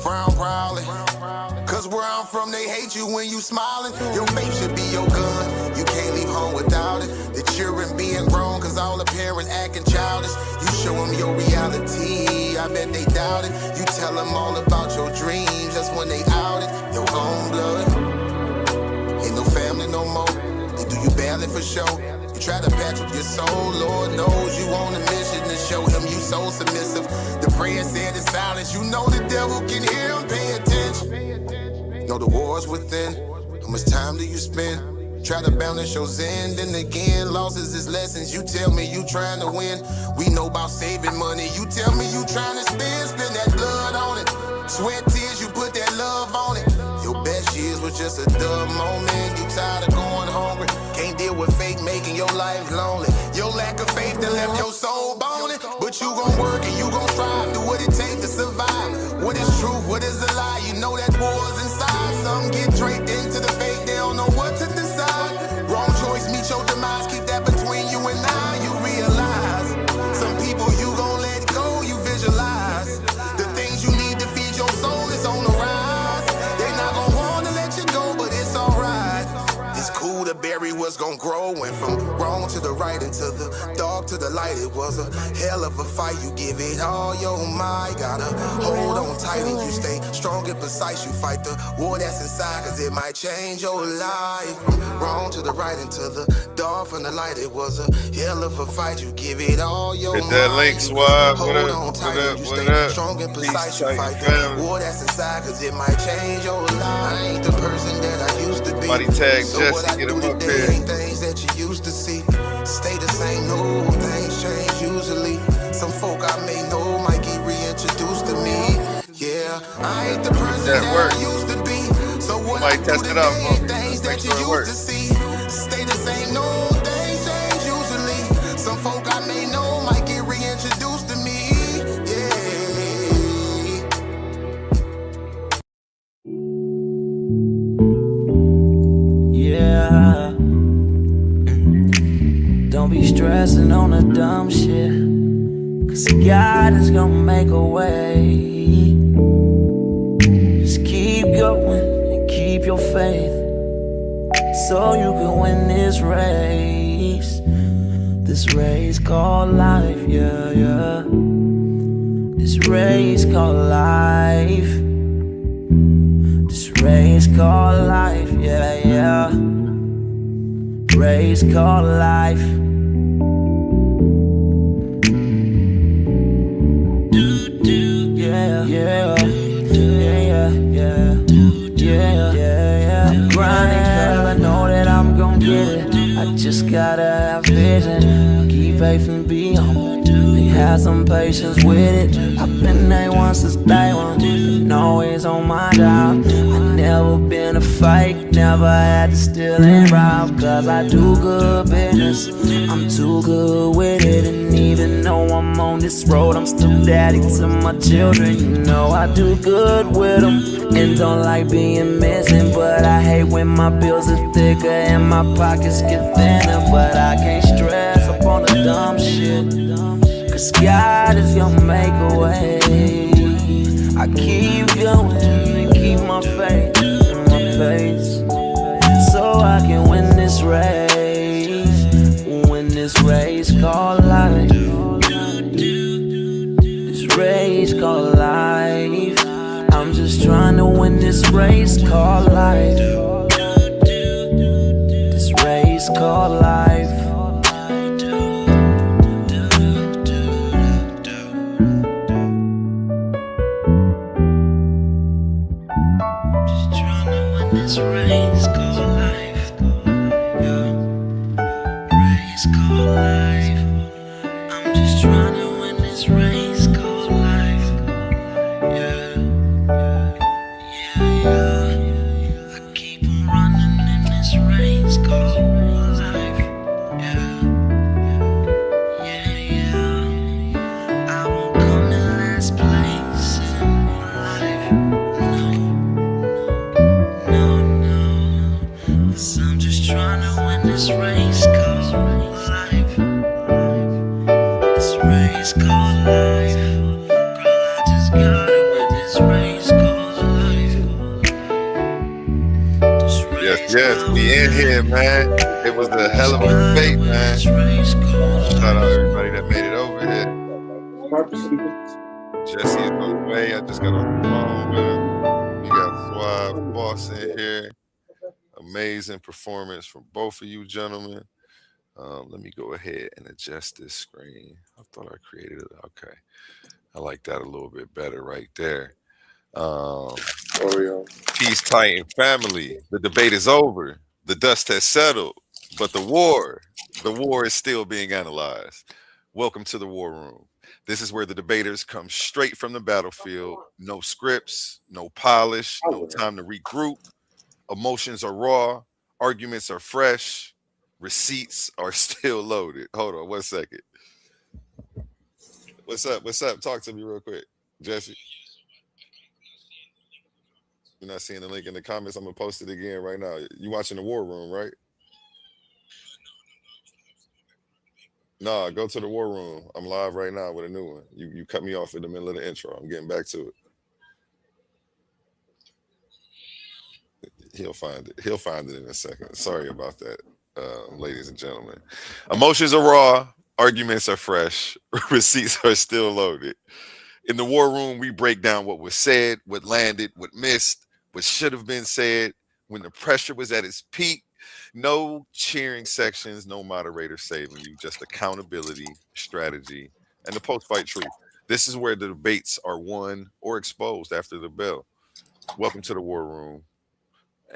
frown proudly. Cause where I'm from, they hate you when you smiling. Your faith should be your gun. You can't leave home without it. The children being grown, cause all the parents acting childish. You show them your reality, I bet they doubt it. You tell them all about your dreams, that's when they out it. Your own blood, ain't no family no more. They do you badly for show. You try to patch with your soul, Lord knows you on a mission to show him you so submissive. The prayer said in silence, you know the devil can hear him, pay attention. Know the war's within, how much time do you spend? Try to balance your zen, then again, losses is lessons. You tell me you trying to win, we know about saving money. You tell me you trying to spend that blood on it. Sweat, tears, you put that love on it. Your best years was just a dumb moment. You tired of going hungry, can't deal with fake making your life lonely. Your lack of faith that left your soul boning. But you gon' work and you gon' strive, do what it takes to survive. What is truth, what is a lie? You know that war's inside. Some get draped into the fake, they don't know what to decide. Wrong choice, meet your demise, keep that between you and I. You realize, some people you gon' let go, you visualize. The things you need to feed your soul is on the rise. They not gon' wanna let you go, but it's alright. It's cool to bury what's gon' grow. Went from wrong to the right and to the dark to the light. It was a hell of a fight. You give it all your might. Gotta hold on tight and you stay strong and precise. You fight the war that's inside, cause it might change your life. From wrong to the right and to the dark from the light. It was a hell of a fight. You give it all your might. Hit that link, Suave. What up? On tight What and you up? stay strong and precise. You fight the war that's inside, cause it might change your life. I ain't the person that I used to be. Somebody tag So Jesse, what I get do him up today here. ain't things that you used to see. Stay the same, no things change usually. Some folk I may know might get reintroduced to me. Yeah, I ain't the person that I used to be. So what I do today ain't things that you used to see. Stay the same, no things change usually. Some folk I may know might get reintroduced to me. Yeah. Don't be stressing on the dumb shit, cause God is gonna make a way. Just keep going and keep your faith, so you can win this race. This race called life, yeah, yeah. This race called life. This race called life, yeah, yeah. Race called life. Yeah, yeah, yeah, yeah, yeah, yeah. I'm grinding 'cause I know that I'm gon' get it. I just gotta have vision, keep faith and be humble. Have some patience with it. I've been A1 since day one, been always on my job. I never been a fake, never had to steal and rob. Cause I do good business, I'm too good with it. And even though I'm on this road, I'm still daddy to my children. You know I do good with them, and don't like being missing. But I hate when my bills are thicker and my pockets get thinner. But I can't stress up on the dumb shit, cause God is gonna make a way. I keep going and keep my faith and my pace, so I can win this race. Win this race called life. This race called life. I'm just trying to win this race called life. This race called life. This race called life, yeah. Race called life. I'm just trying to win this race called life, yeah. Yeah, yeah. I keep on running in this race called life, yeah. Yeah, yeah. I won't come in last place in my life, no. No, no. Yes, we in here, man. It was a hell of a debate, man. Shout out everybody that made it over here. Jesse is on the way. I just got on the phone with him. We got Suave Boss in here. Amazing performance from both of you gentlemen. Let me go ahead and adjust this screen. I thought I created it. Okay. I like that a little bit better right there. Peace, Titan family. The debate is over. The dust has settled, but the war is still being analyzed. Welcome to the war room. This is where the debaters come straight from the battlefield. No scripts, no polish, no time to regroup. Emotions are raw. Arguments are fresh. Receipts are still loaded. Hold on 1 second. What's up? What's up? Talk to me real quick, Jesse. You're not seeing the link in the comments. I'm gonna post it again right now. You watching the war room, right? Nah, go to the war room. I'm live right now with a new one. You cut me off in the middle of the intro. I'm getting back to it. He'll find it. He'll find it in a second. Sorry about that, ladies and gentlemen. Emotions are raw. Arguments are fresh. Receipts are still loaded. In the war room, we break down what was said, what landed, what missed, what should have been said when the pressure was at its peak. No cheering sections, no moderator saving you, just accountability, strategy, and the post-fight truth. This is where the debates are won or exposed after the bell. Welcome to the war room,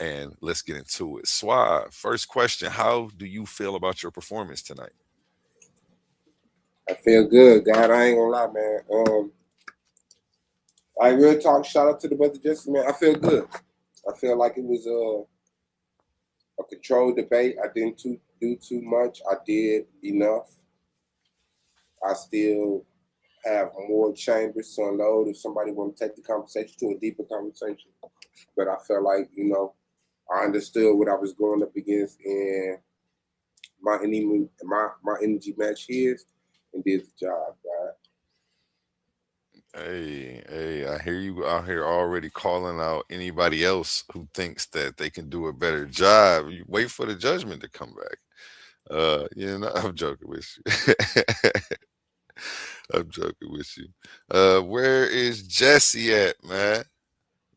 and let's get into it. Suave, first question, how do you feel about your performance tonight? I feel good, God. I ain't gonna lie, man. I real talk. Shout out to the brother Jesse, man. I feel good. I feel like it was a controlled debate. I didn't do too much. I did enough. I still have more chambers to unload if somebody want to take the conversation to a deeper conversation. But I felt like, I understood what I was going up against, and my energy matched his and did the job, God. Hey, I hear you out here already calling out anybody else who thinks that they can do a better job. You wait for the judgment to come back. I'm joking with you. I'm joking with you. Where is Jesse at, man?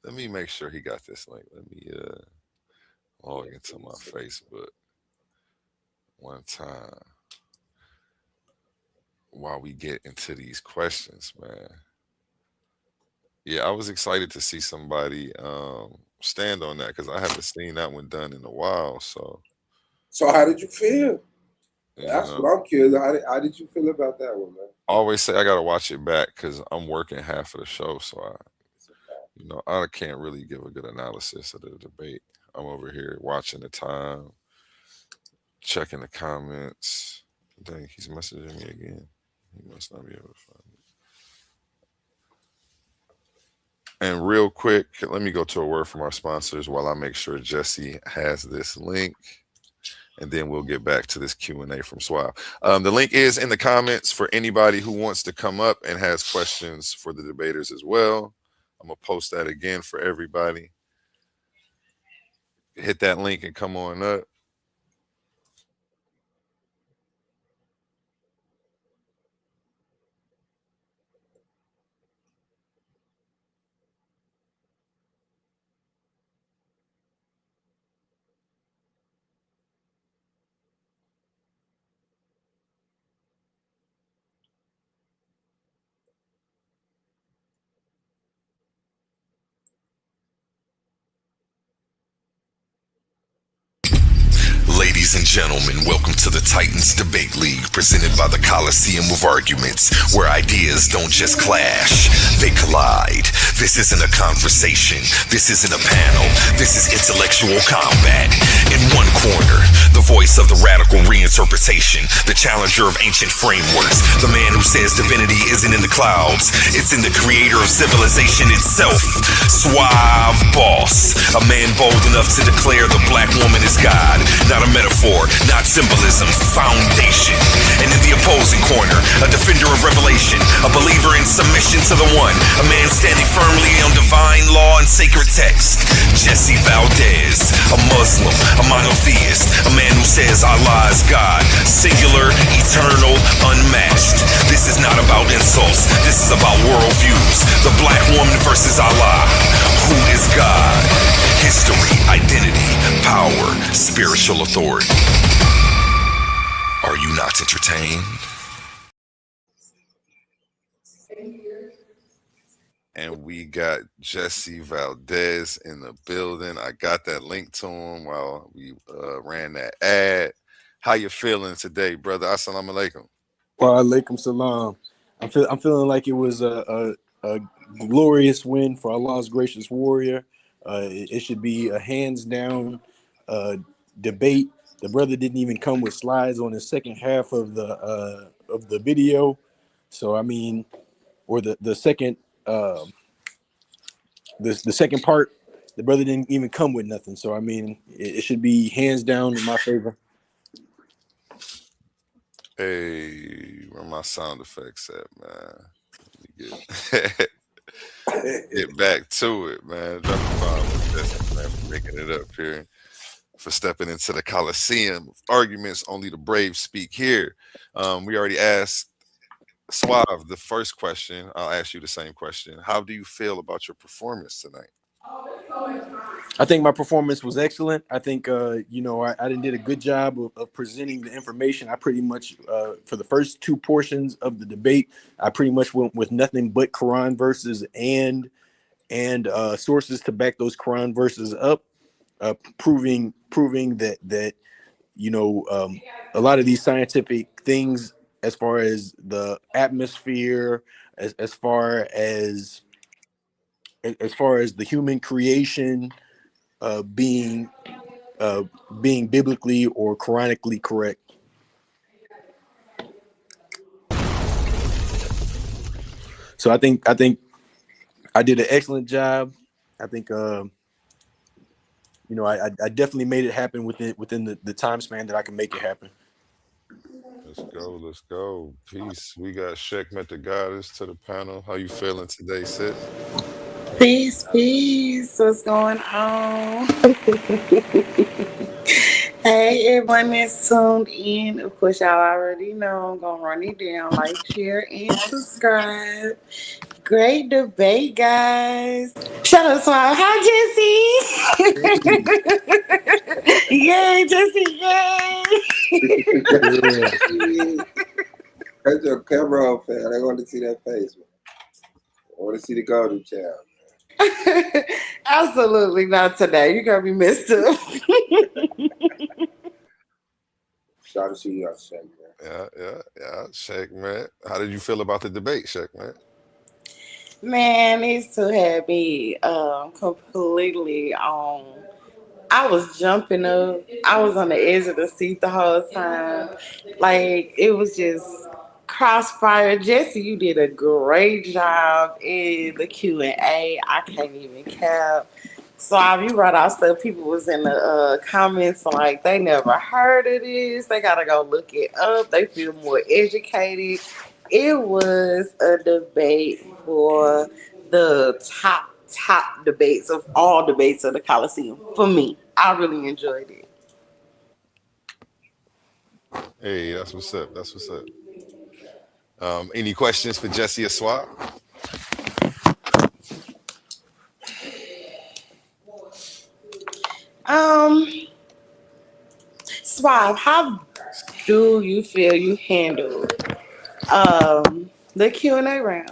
Let me make sure he got this link. Let me log into my Facebook one time while we get into these questions, man. Yeah, I was excited to see somebody stand on that because I haven't seen that one done in a while. So how did you feel? That's what I'm curious. How did you feel about that one, man? I always say I gotta watch it back because I'm working half of the show, so I can't really give a good analysis of the debate. I'm over here watching the time, checking the comments. Dang, he's messaging me again. He must not be able to find it. And real quick, let me go to a word from our sponsors while I make sure Jesse has this link, and then we'll get back to this Q&A from Suave. The link is in the comments for anybody who wants to come up and has questions for the debaters as well. I'm going to post that again for everybody. Hit that link and come on up. Ladies and gentlemen, welcome to the Titans Debate League, presented by the Coliseum of Arguments, where ideas don't just clash, they collide. This isn't a conversation, this isn't a panel, this is intellectual combat. In one corner, the voice of the radical reinterpretation, the challenger of ancient frameworks, the man who says divinity isn't in the clouds, it's in the creator of civilization itself. Suave Boss, a man bold enough to declare the black woman is God, not a metaphor, not symbolism, foundation. And in the opposing corner, a defender of revelation, a believer in submission to the one, a man standing firmly on divine law and sacred text. Jesse Valdez, a Muslim, a monotheist, a man who says Allah is God, singular, eternal, unmatched. This is not about insults, this is about worldviews. The black woman versus Allah. Who is God? History, identity, power, spiritual authority. Are you not entertained? And we got Jesse Valdez in the building. I got that link to him while we ran that ad. How you feeling today, brother? Assalamu alaikum. Wa alaikum salam. I'm feeling like it was a glorious win for Allah's gracious warrior. It should be a hands down debate. The brother didn't even come with slides on the second half of the video, so I mean, or the second the second part. The brother didn't even come with nothing, so I mean, it should be hands down in my favor. Hey, where my sound effects at, man? Let me get back to it, man. Drop a bomb with this, man, for making it up here, for stepping into the Coliseum of arguments. Only the brave speak here. We already asked Suave the first question. I'll ask you the same question. How do you feel about your performance tonight? I think my performance was excellent. I think, I did a good job of presenting the information. I pretty much, for the first two portions of the debate, I pretty much went with nothing but Quran verses and sources to back those Quran verses up, proving that a lot of these scientific things, as far as the atmosphere, as far as the human creation being biblically or Quranically correct. So I think I did an excellent job. I think I definitely made it happen within the time span that I can make it happen. Let's go. Peace. We got Shekhmet the goddess to the panel. How you feeling today, sis? Peace. What's going on? Hey, everyone that's tuned in. Of course, y'all already know I'm going to run it down. Like, share, and subscribe. Great debate, guys. Shout out to our hi, Jesse. Yay, Jesse, yay. Cut your camera off, fam. I want to see that face, man. I want to see the golden child. Absolutely not today. You're going to be missed up. Shout out to you, Shekhmet. Yeah. Shekhmet. How did you feel about the debate, Shekhmet? Man, these two had me completely on. I was jumping up. I was on the edge of the seat the whole time. Like, it was just crossfire. Jesse, you did a great job in the Q&A. I can't even cap. So you brought out stuff. People was in the comments like they never heard of this. They gotta go look it up. They feel more educated. It was a debate for the top debates of all debates of the Coliseum. For me, I really enjoyed it. Hey, that's what's up. Any questions for Jesse or Swap? Suave, how do you feel you handled the Q&A round?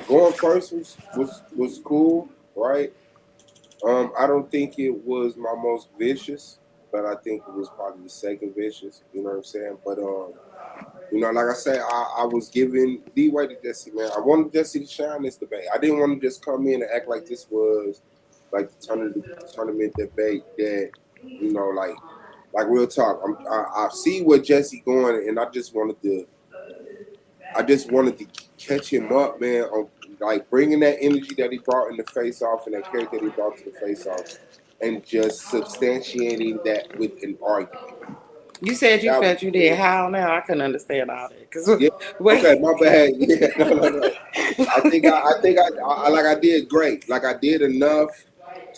Going first was cool, right? I don't think it was my most vicious, but I think it was probably the second vicious. You know what I'm saying? But like I said, I was giving leeway to Jesse, man. I wanted Jesse to shine this debate. I didn't want to just come in and act like this was like the tournament debate that, like real talk. I see where Jesse going, and I just wanted to catch him up, man, on like bringing that energy that he brought in the face off and that character that he brought to the face off, and just substantiating that with an argument. You said you felt you did how now? I couldn't understand all that. Yeah, okay, my bad. Yeah, no. I did great. Like I did enough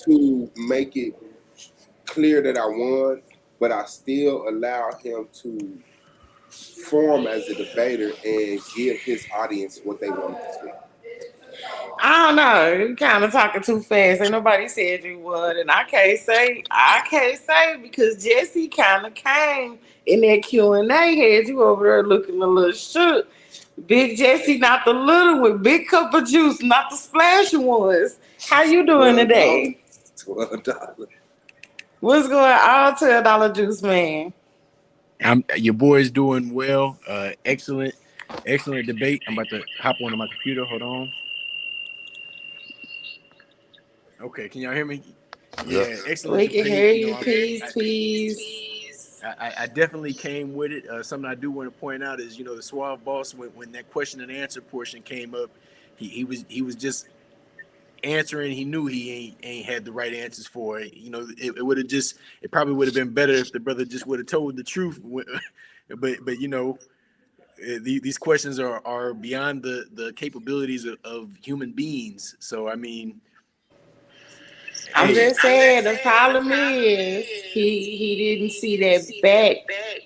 to make it clear that I won, but I still allow him to form as a debater and give his audience what they wanted to see. I don't know. You kind of talking too fast. Ain't nobody said you would, and I can't say because Jesse kind of came in that Q&A. Had you over there looking a little shook. Big Jesse, not the little one. Big cup of juice, not the splashing ones. How you doing $12. today? $12. What's going on, $12 juice man? Your boy's doing well. Excellent debate. I'm about to hop onto my computer. Hold on. Okay, can y'all hear me? Yeah. Yeah, excellent We can debate. hear You know, you. Peace, peace. I definitely came with it. Something I do want to point out is, the Suave boss, when that question and answer portion came up, he was just answering. He knew he ain't had the right answers for it. It would have it probably would have been better if the brother just would have told the truth. But these questions are beyond the capabilities of human beings. So I mean, I'm hey, just saying the problem is he didn't see that back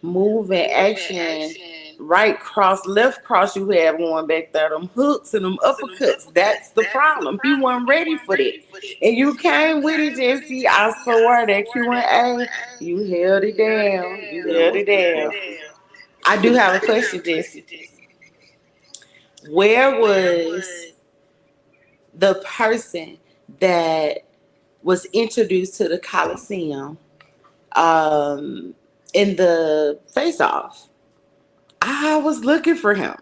moving action, right cross, left cross you have going back there, them hooks and them uppercuts. That's the problem. He wasn't ready for that. And you came with it, Jesse. I swear that Q&A, you held it down. You Yeah, held most it down. definitely. I do have a question, Jesse. Where was the person that was introduced to the Coliseum um, in the face off? I was looking for him.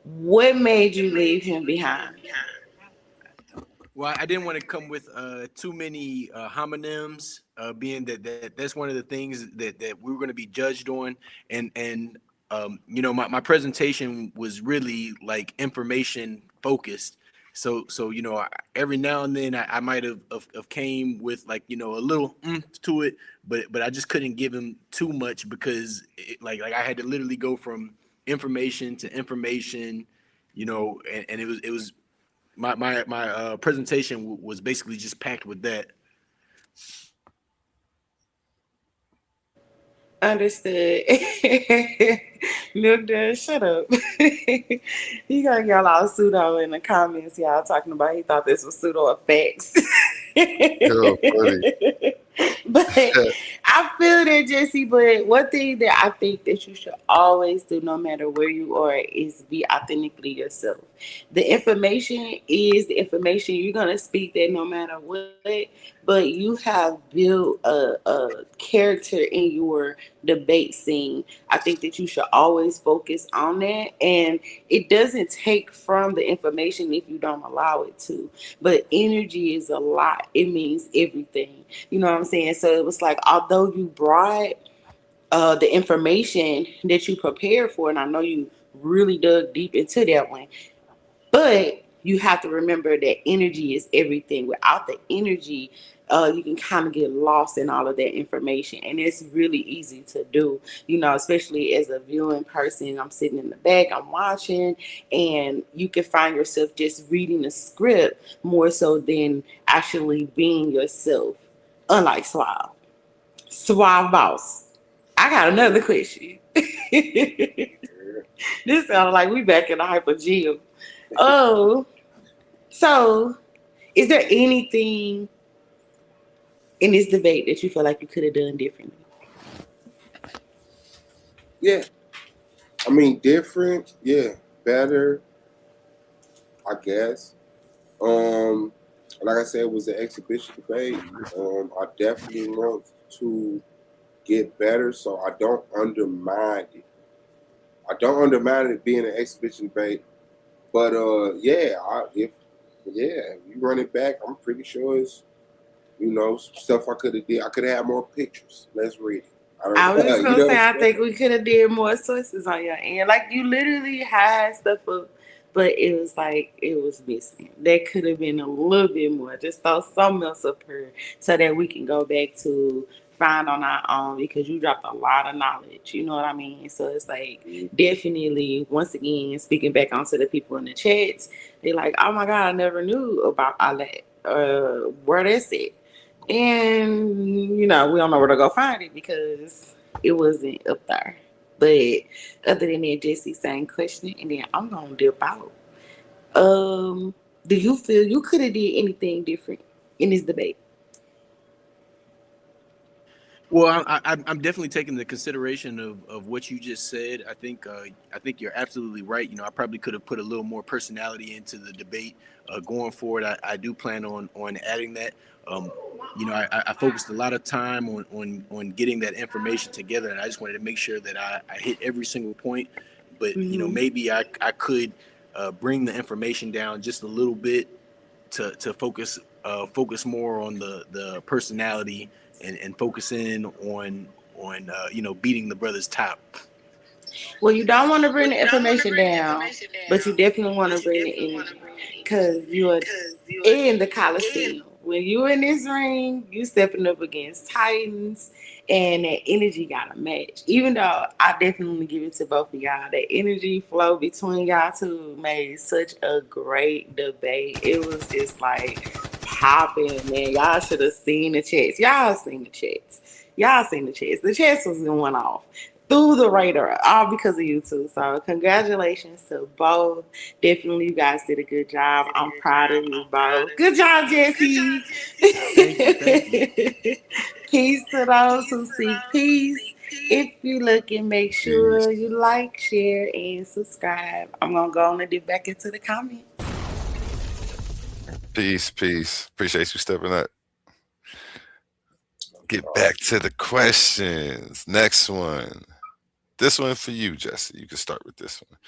What made you leave him behind? well, I didn't want to come with too many homonyms, being that's one of the things that we were going to be judged on, and my presentation was really like information focused. So every now and then I might have came with like a little to it, but I just couldn't give him too much because like I had to literally go from information to information, and it was my presentation was basically just packed with that. Understood. Milk Dud, shut up. You got y'all all pseudo in the comments, y'all talking about he thought this was pseudo effects. Yo, funny. But I feel that, Jesse. But one thing that I think that you should always do, no matter where you are, is be authentically yourself. The information is the information. You're gonna speak that no matter what. But you have built a character in your debate scene. I think that you should always focus on that, and it doesn't take from the information if you don't allow it to. But energy is a lot. It means everything. You know what I'm saying? So it was like, although you brought the information that you prepared for, and I know you really dug deep into that one, but you have to remember that energy is everything. Without the energy, you can kind of get lost in all of that information. And it's really easy to do, especially as a viewing person. I'm sitting in the back, I'm watching, and you can find yourself just reading the script more so than actually being yourself, unlike Suave. Suave boss. I got another question. This sounds like we back in the hyper gym. Oh, so is there anything in this debate that you feel like you could have done differently? Yeah. I mean, different. Yeah. Better, I guess. Um, like I said, it was an exhibition debate. I definitely want to get better, so I don't undermine it. I don't undermine it being an exhibition debate, but if you run it back, I'm pretty sure it's stuff I could have did. I could have had more pictures. Let's read it. I don't I was know. just You gonna know say what I I'm think saying? we could have did more sources on your end. Like you literally had stuff up, but it was like it was missing. That could have been a little bit more. Just throw something else up here so that we can go back to find on our own because you dropped a lot of knowledge. You know what I mean? So it's like definitely once again speaking back onto the people in the chats. They're like, oh my God, I never knew about all that. Where that's it. And, we don't know where to go find it because it wasn't up there. But other than that, Jesse, same question, and then I'm gonna dip out. Do you feel you could have did anything different in this debate? Well, I'm definitely taking the consideration of what you just said. I think you're absolutely right. I probably could have put a little more personality into the debate going forward. I do plan on adding that. I focused a lot of time on getting that information together, and I just wanted to make sure that I hit every single point. But Mm-hmm. maybe I could bring the information down just a little bit to focus more on the personality and focus in on beating the brother's top. Well, you don't want to bring the information down, but you definitely want to bring the energy because you are in the Coliseum. When you in this ring, you stepping up against Titans, and that energy got to match. Even though I definitely give it to both of y'all, that energy flow between y'all two made such a great debate. It was just like popping, man. Y'all should have seen the chats. Y'all seen the chats. Y'all seen the chats. The chats was going off through the radar, all because of you two. So congratulations to both. Definitely, you guys did a good job. I'm proud of you both. Good job, Jesse. Thank you. Peace to those who seek peace. If you looking, make Peace. sure you like, share, and subscribe. I'm gonna go on and dip back into the comments. Peace. Appreciate you stepping up. Get back to the questions. Next one. This one for you, Jesse. You can start with this one.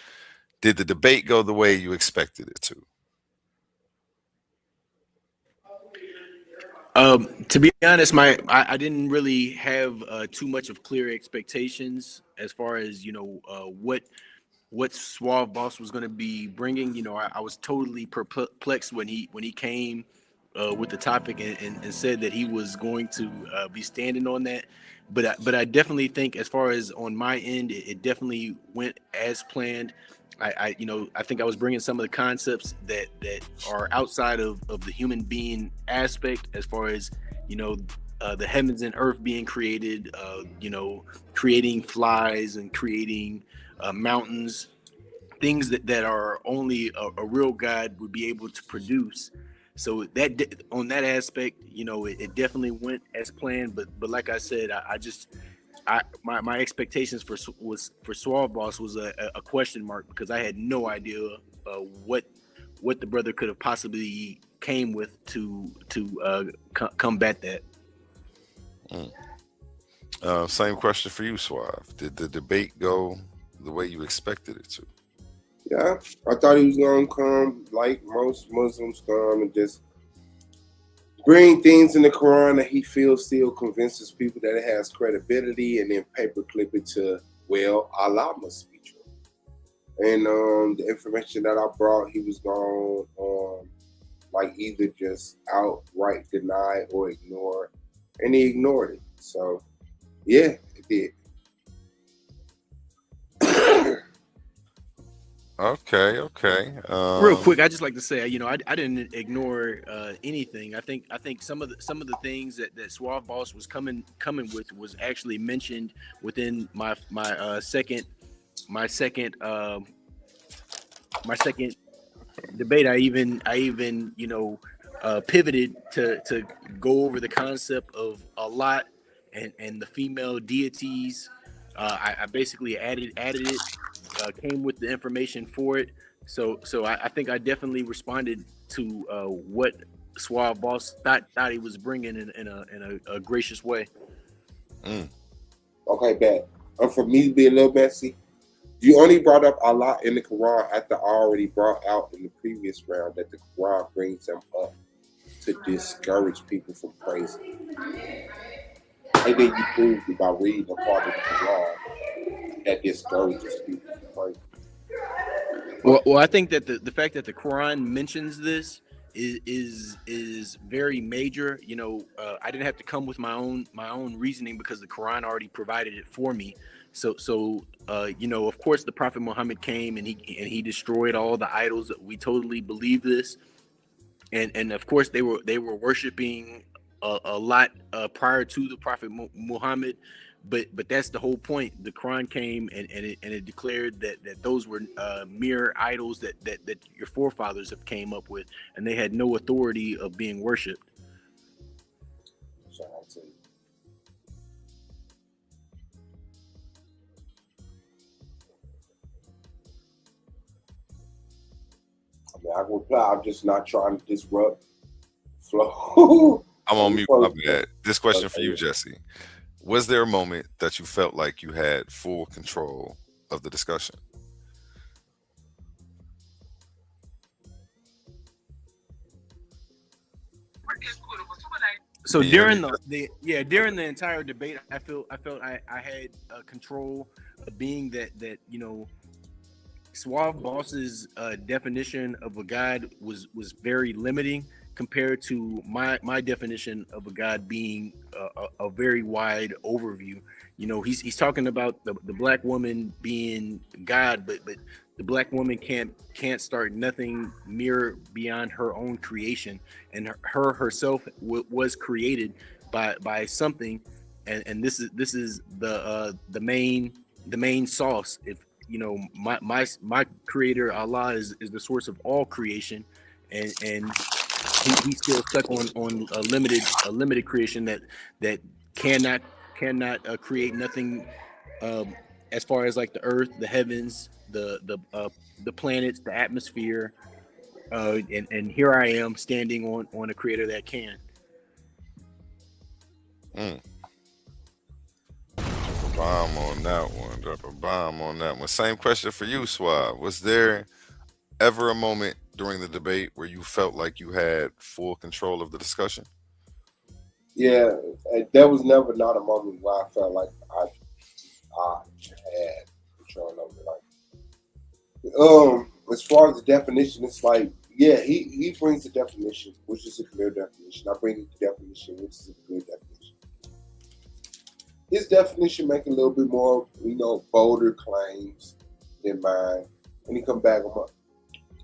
Did the debate go the way you expected it to? To be honest, I didn't really have too much of clear expectations as far as what Suave Boss was going to be bringing. I was totally perplexed when he came with the topic and said that he was going to be standing on that. But I definitely think, as far as on my end, it definitely went as planned. I think I was bringing some of the concepts that are outside of the human being aspect, as far as the heavens and earth being created, creating flies and creating mountains, things that are only a real God would be able to produce. So that on that aspect, it definitely went as planned. But like I said, my expectations for Suave Boss was a question mark, because I had no idea what the brother could have possibly came with to combat that. Same question for you, Suave. Did the debate go the way you expected it to? Yeah, I thought he was gonna come like most Muslims come and just bring things in the Quran that he feels still convinces people that it has credibility, and then paperclip it to, well, Allah must be true. And the information that I brought, he was going like either just outright deny or ignore, and he ignored it. So yeah, it did. Okay. Real quick, I just like to say, I didn't ignore anything. I think some of the things that Suave Boss was coming with was actually mentioned within my second debate. I even pivoted to go over the concept of Allah and the female deities. I basically added it, came with the information for it. So I think I definitely responded to what Suave Boss thought he was bringing in a gracious way. Okay, bad. For me to be a little messy, you only brought up Allah in the Quran after I already brought out in the previous round that the Quran brings them up to discourage people from praising. And then you proved it by reading a part of the Quran that discourages people from praising. Well, I think that the fact that the Quran mentions this is very major. I didn't have to come with my own reasoning, because the Quran already provided it for me. Of course, the Prophet Muhammad came and he destroyed all the idols. We totally believe this, and of course they were worshiping a lot prior to the Prophet Muhammad, but that's the whole point. The Quran came and it declared that those were mere idols that your forefathers have came up with, and they had no authority of being worshipped. So I'll tell you. I mean, I can reply. I'm just not trying to disrupt flow. I'm on mute. My bad. This question for you, Jesse. Was there a moment that you felt like you had full control of the discussion? So Can you hear during me? during the entire debate, I felt I had control, being that Suave Boss's definition of a God was very limiting compared to my definition of a God being a very wide overview. He's talking about the black woman being God, but the black woman can't start nothing mere beyond her own creation, and her herself was created by something, and this is the main sauce. If my creator Allah is the source of all creation, and he's still stuck on a limited creation that cannot create nothing, as far as like the earth, the heavens, the planets, the atmosphere, and here I am standing on a creator that can. Bomb on that one. Drop a bomb on that one. Same question for you, Suave. Was there ever a moment during the debate where you felt like you had full control of the discussion? Yeah, there was never not a moment where I felt like I had control over it. Like, as far as the definition, it's like, yeah, he brings the definition, which is a clear definition. I bring the definition, which is a clear definition. His definition make a little bit more, bolder claims than mine, and he come back on my.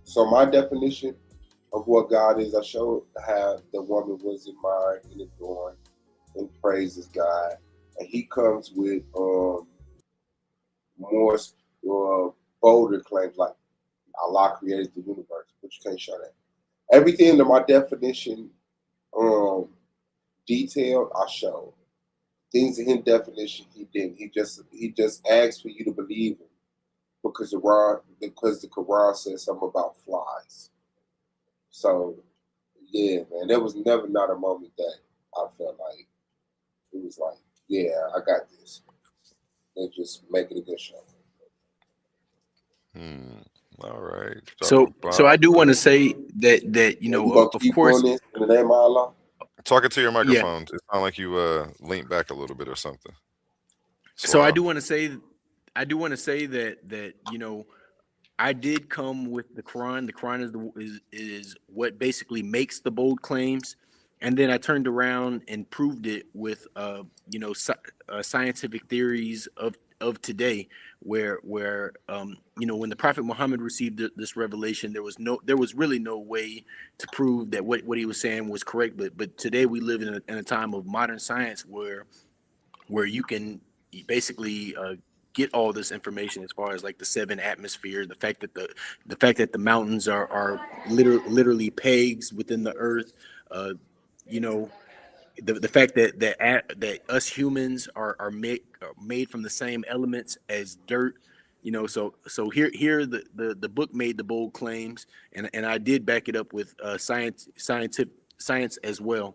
So my definition of what God is, I showed how the woman was in mind and adoring and praises God, and he comes with more bolder claims like Allah created the universe, but you can't show that. Everything in my definition, detailed, I showed. Things in his definition, he didn't. He just asked for you to believe him because the Quran says something about flies. So, yeah, man, there was never not a moment that I felt like it was like, yeah, I got this. And just make it a good show. All right. So I do want to say that of course, in the name of Allah. Talking to your microphone, it sounds like you leaned back a little bit or something. So I do want to say that I did come with the Quran. The Quran is what basically makes the bold claims, and then I turned around and proved it with scientific theories of today, where when the Prophet Muhammad received this revelation, there was really no way to prove that what he was saying was correct. But today we live in a time of modern science where you can basically get all this information, as far as like the 7 atmospheres, the fact that the mountains are literally pegs within the earth, the fact that us humans are made from the same elements as dirt. So here the book made the bold claims, and I did back it up with science as well.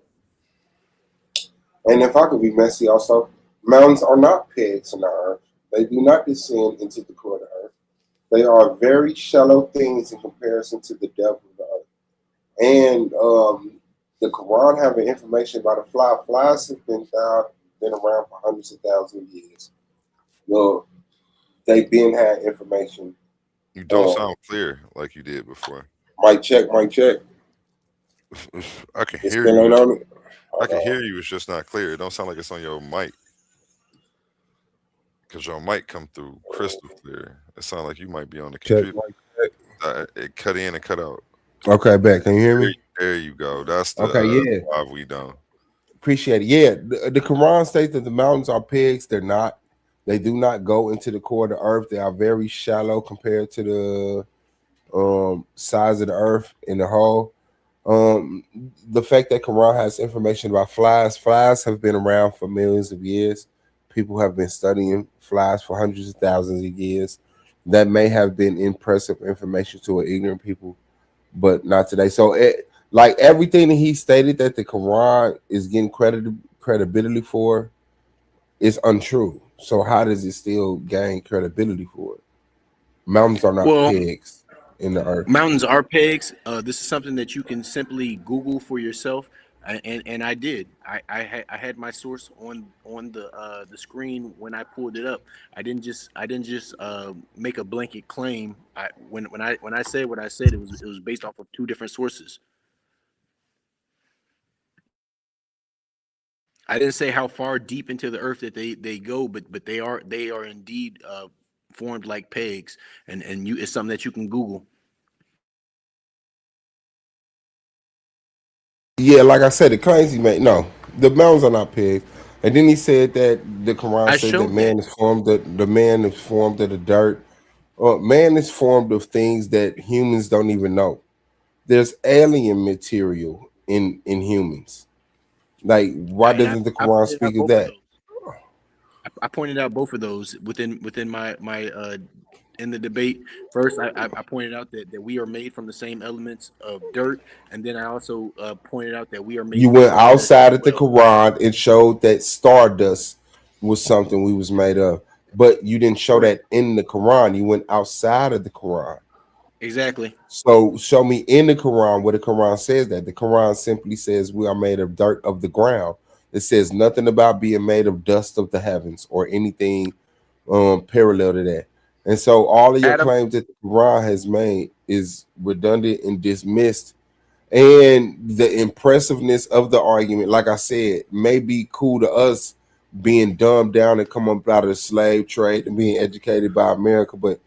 And if I could be messy also, mountains are not pegs in the earth. They do not descend into the core of the earth. They are very shallow things in comparison to the depth of the earth. And the Quran having information about a fly. Flies have been around for hundreds of thousands of years. Well, they've been had information. You don't sound clear like you did before. Mic check. I can hear you. I can hear you. It's just not clear. It don't sound like it's on your mic. Cause your mic come through crystal clear. It sounds like you might be on the Check computer. like that. It cut in and cut out. Okay, back. Can you hear There, me? there you go. That's the Okay, yeah. Suave we done. Appreciate it. Yeah, the Quran states that the mountains are pigs. They're not. They do not go into the core of the earth. They are very shallow compared to the size of the earth in the whole. Um, the fact that Quran has information about flies. Flies have been around for millions of years. People have been studying flies for hundreds of thousands of years. That may have been impressive information to an ignorant people, but not today. So, like everything that he stated that the Quran is getting credibility for is untrue. So, how does it still gain credibility for it? Mountains are not Well, pigs in the earth. mountains are pegs. This is something that you can simply Google for yourself, and I did. I had my source on the screen when I pulled it up. I didn't just make a blanket claim. When I said what I said, it was based off of two different sources. I didn't say how far deep into the earth that they go, but they are indeed formed like pegs, and it's something that you can Google. Yeah, like I said, the claims he made. No, the mountains are not pigs. And then he said that the Quran I said that showed that. man is formed of the man is formed of the dirt. Man is formed of things that humans don't even know. There's alien material in humans. Like, why And I, doesn't the I Quran pointed out speak of both of that? those. I pointed out both of those within my in the debate. First, I pointed out that we are made from the same elements of dirt, and then I also pointed out that we are made You from went stardust outside as of the well. Quran and showed that stardust was something we was made of, but you didn't show Correct. that in the Quran. You went outside of the Quran. Exactly. So show me in the Quran where the Quran says that. The Quran simply says we are made of dirt of the ground. It says nothing about being made of dust of the heavens or anything parallel to that. And so all of your Adam. claims that the Quran has made is redundant and dismissed. And the impressiveness of the argument, like I said, may be cool to us being dumbed down and come up out of the slave trade and being educated by America, but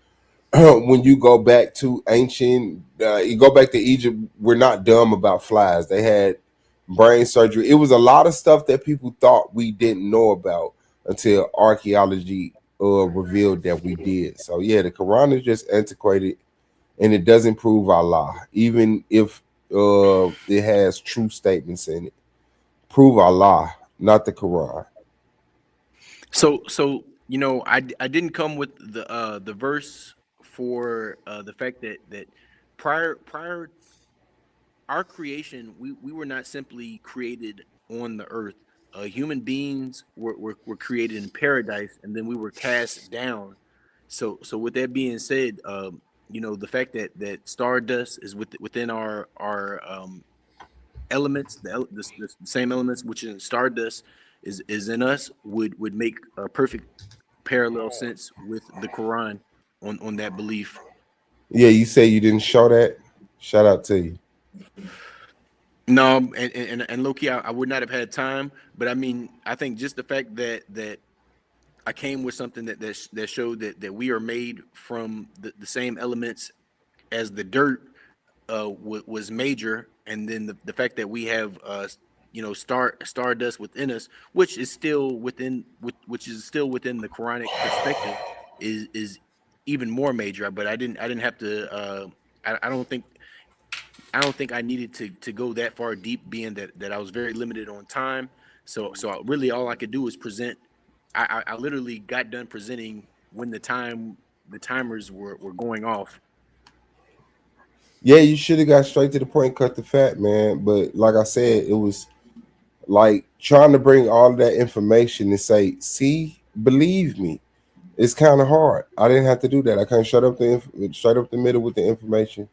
when you go back to ancient, you go back to Egypt, we're not dumb about flies. They had brain surgery. It was a lot of stuff that people thought we didn't know about until archaeology revealed that we did. So yeah, the Quran is just antiquated and it doesn't prove Allah, even if it has true statements in it. Prove Allah, not the Quran. So I didn't come with the verse for the fact that prior our creation, we were not simply created on the earth. Human beings were created in paradise, and then we were cast down. So with that being said, the fact that stardust is within our elements, the same elements which is in stardust is in us would make a perfect parallel sense with the Quran on that belief. Yeah, you say you didn't show that. Shout out to you. No, and low key, I would not have had time. But I mean, I think just the fact that I came with something that showed that we are made from the same elements as the dirt was major, and then the fact that we have stardust within us, which is still within the Quranic perspective, is even more major. But I didn't have to. I don't think I needed to go that far deep, being that I was very limited on time. So really all I could do was present. I literally got done presenting when the timers were going off. Yeah, you should have got straight to the point, cut the fat, man. But like I said, it was like trying to bring all of that information and say, "See, believe me." It's kind of hard. I didn't have to do that. I kind of shut up straight up the middle with the information.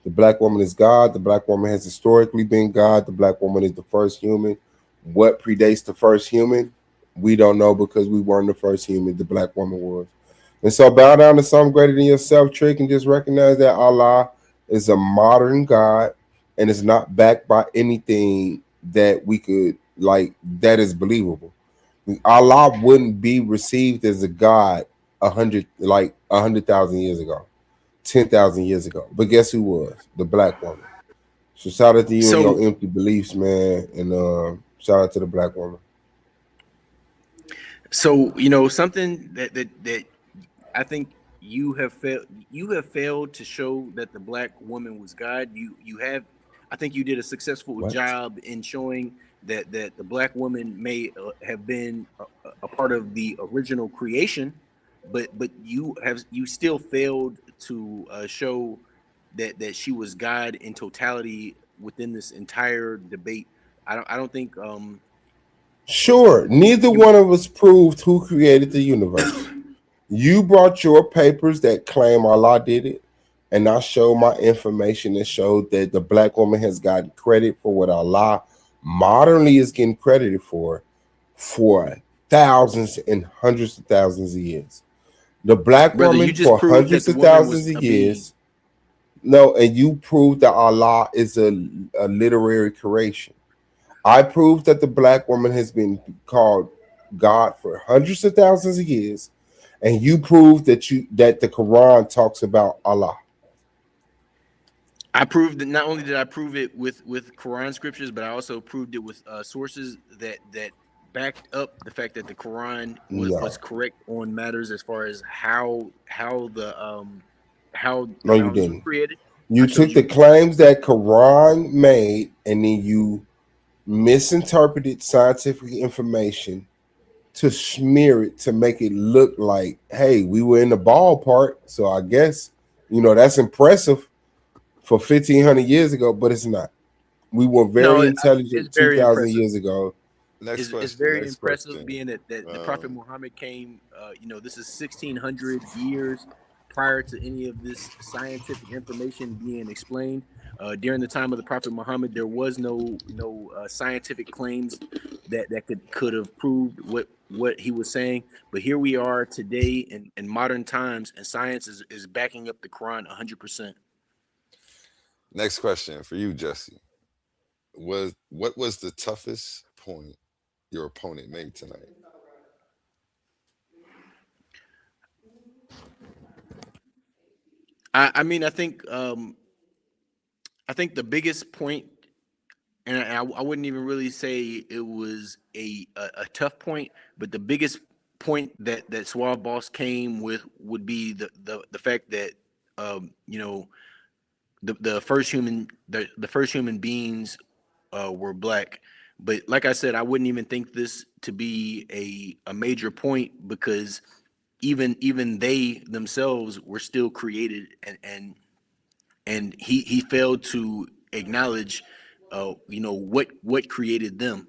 The black woman is God. The black woman has historically been God. The black woman is the first human. What predates the first human? We don't know because we weren't the first human. The black woman was. And so bow down to something greater than yourself, Trick, and just recognize that Allah is a modern God and is not backed by anything that we could like that is believable. Allah wouldn't be received as a god 100,000 years ago, 10,000 years ago. But guess who was the black woman? So shout out to you and your So empty beliefs, man, and shout out to the black woman. so something that I think you have failed to show that the black woman was God. You have, I think you did a successful What? job in showing that the black woman may have been a part of the original creation, but you still failed to show that she was God in totality within this entire debate. I don't think Sure, neither you. one of us proved who created the universe. You brought your papers that claim Allah did it, and I showed my information that showed that the black woman has gotten credit for what Allah modernly is getting credited for thousands and hundreds of thousands of years. The black Brother, you woman just for proved that hundreds the of woman was thousands of a being. years. No, and you proved that Allah is a literary creation. I proved that the black woman has been called God for hundreds of thousands of years, and you proved that the Quran talks about Allah. I proved that. Not only did I prove it with Quran scriptures, but I also proved it with sources that backed up the fact that the Quran was No, correct on matters as far as how the no, you mountains were didn't. created. I You showed took the you. claims that Quran made, and then you misinterpreted scientific information to smear it to make it look like, hey, we were in the ballpark. So I guess that's impressive for 1,500 years ago, but it's not. We were No, very it's intelligent very 2,000 impressive. years ago. Next It's question. very Next impressive, question. being that the Prophet Um, Muhammad came. This is 1,600 years prior to any of this scientific information being explained. During the time of the Prophet Muhammad, there was no scientific claims that could have proved what he was saying. But here we are today in modern times, and science is backing up the Quran 100%. Next question for you, Jesse. What was the toughest point your opponent made tonight? I mean, I think the biggest point, and I wouldn't even really say it was a tough point, but the biggest point that Suave Boss came with would be the fact that you know the first human beings were black. But like I said, I wouldn't even think this to be a major point, because even they themselves were still created, and he failed to acknowledge what created them.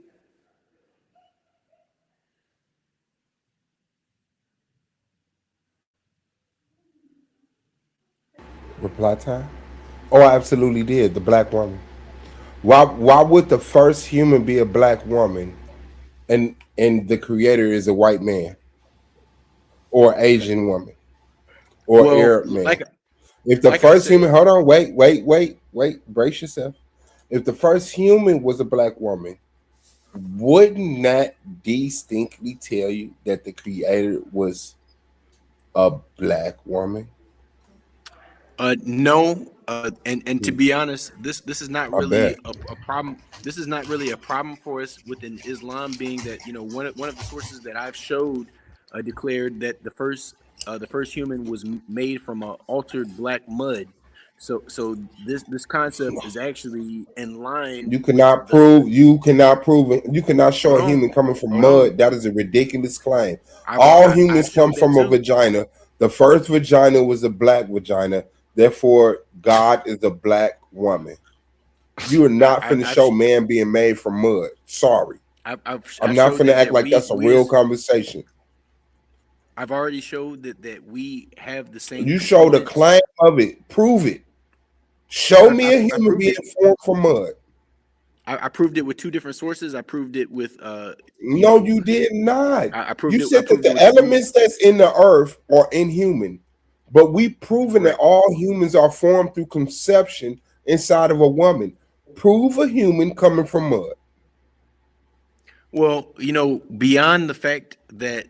Reply time? Oh, I absolutely did. The black woman. Why would the first human be a black woman and the creator is a white man or Asian woman or Well, Arab man? like If the like I first human, said, hold on, wait, brace yourself. If the first human was a black woman, wouldn't that distinctly tell you that the creator was a black woman? no, and to be honest, this is not I really bet. a problem. This is not really a problem for us within Islam, being that one of the sources that I've showed declared that the first human was made from a altered black mud. So this concept is actually in line You with cannot the. prove. You cannot prove it. You cannot show Hold a on, human coming from hold on. mud. That is a ridiculous claim. All I've humans come showed that from a too. vagina. The first vagina was a black vagina. Therefore, God is a black woman. You are I, not I've, finna I've show man being made from mud. Sorry, I'm I've not showed finna that act like we that's a we real as conversation. I've already showed that we have the same You show the components. claim of it. Prove it. Show I, me I, a I human proved being it. formed from mud. I proved it with two different sources. I proved it with you No, know, you did not. I You proved it. I said that proved it the with three. elements that's in the earth are inhuman, but we proven that Correct. all humans are formed through conception inside of a woman. Prove a human coming from mud. Well, beyond the fact that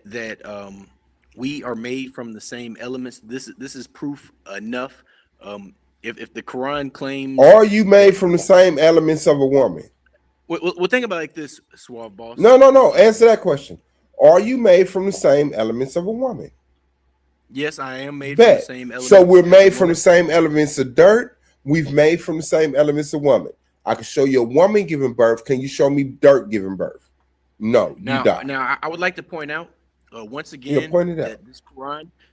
we are made from the same elements, this is proof enough. If the Quran claims Are you that, made from the same elements of a woman? well, think about it like this, Suave boss. No, no, no. Answer that question. Are you made from the same elements of a woman? Yes, I am made from the Bet. same So elements we're as a made from the woman. same elements of dirt. We've made from the same elements of woman. I can show you a woman giving birth. Can you show me dirt giving birth? No, you Now, die. I would like to point out once You again pointed out. that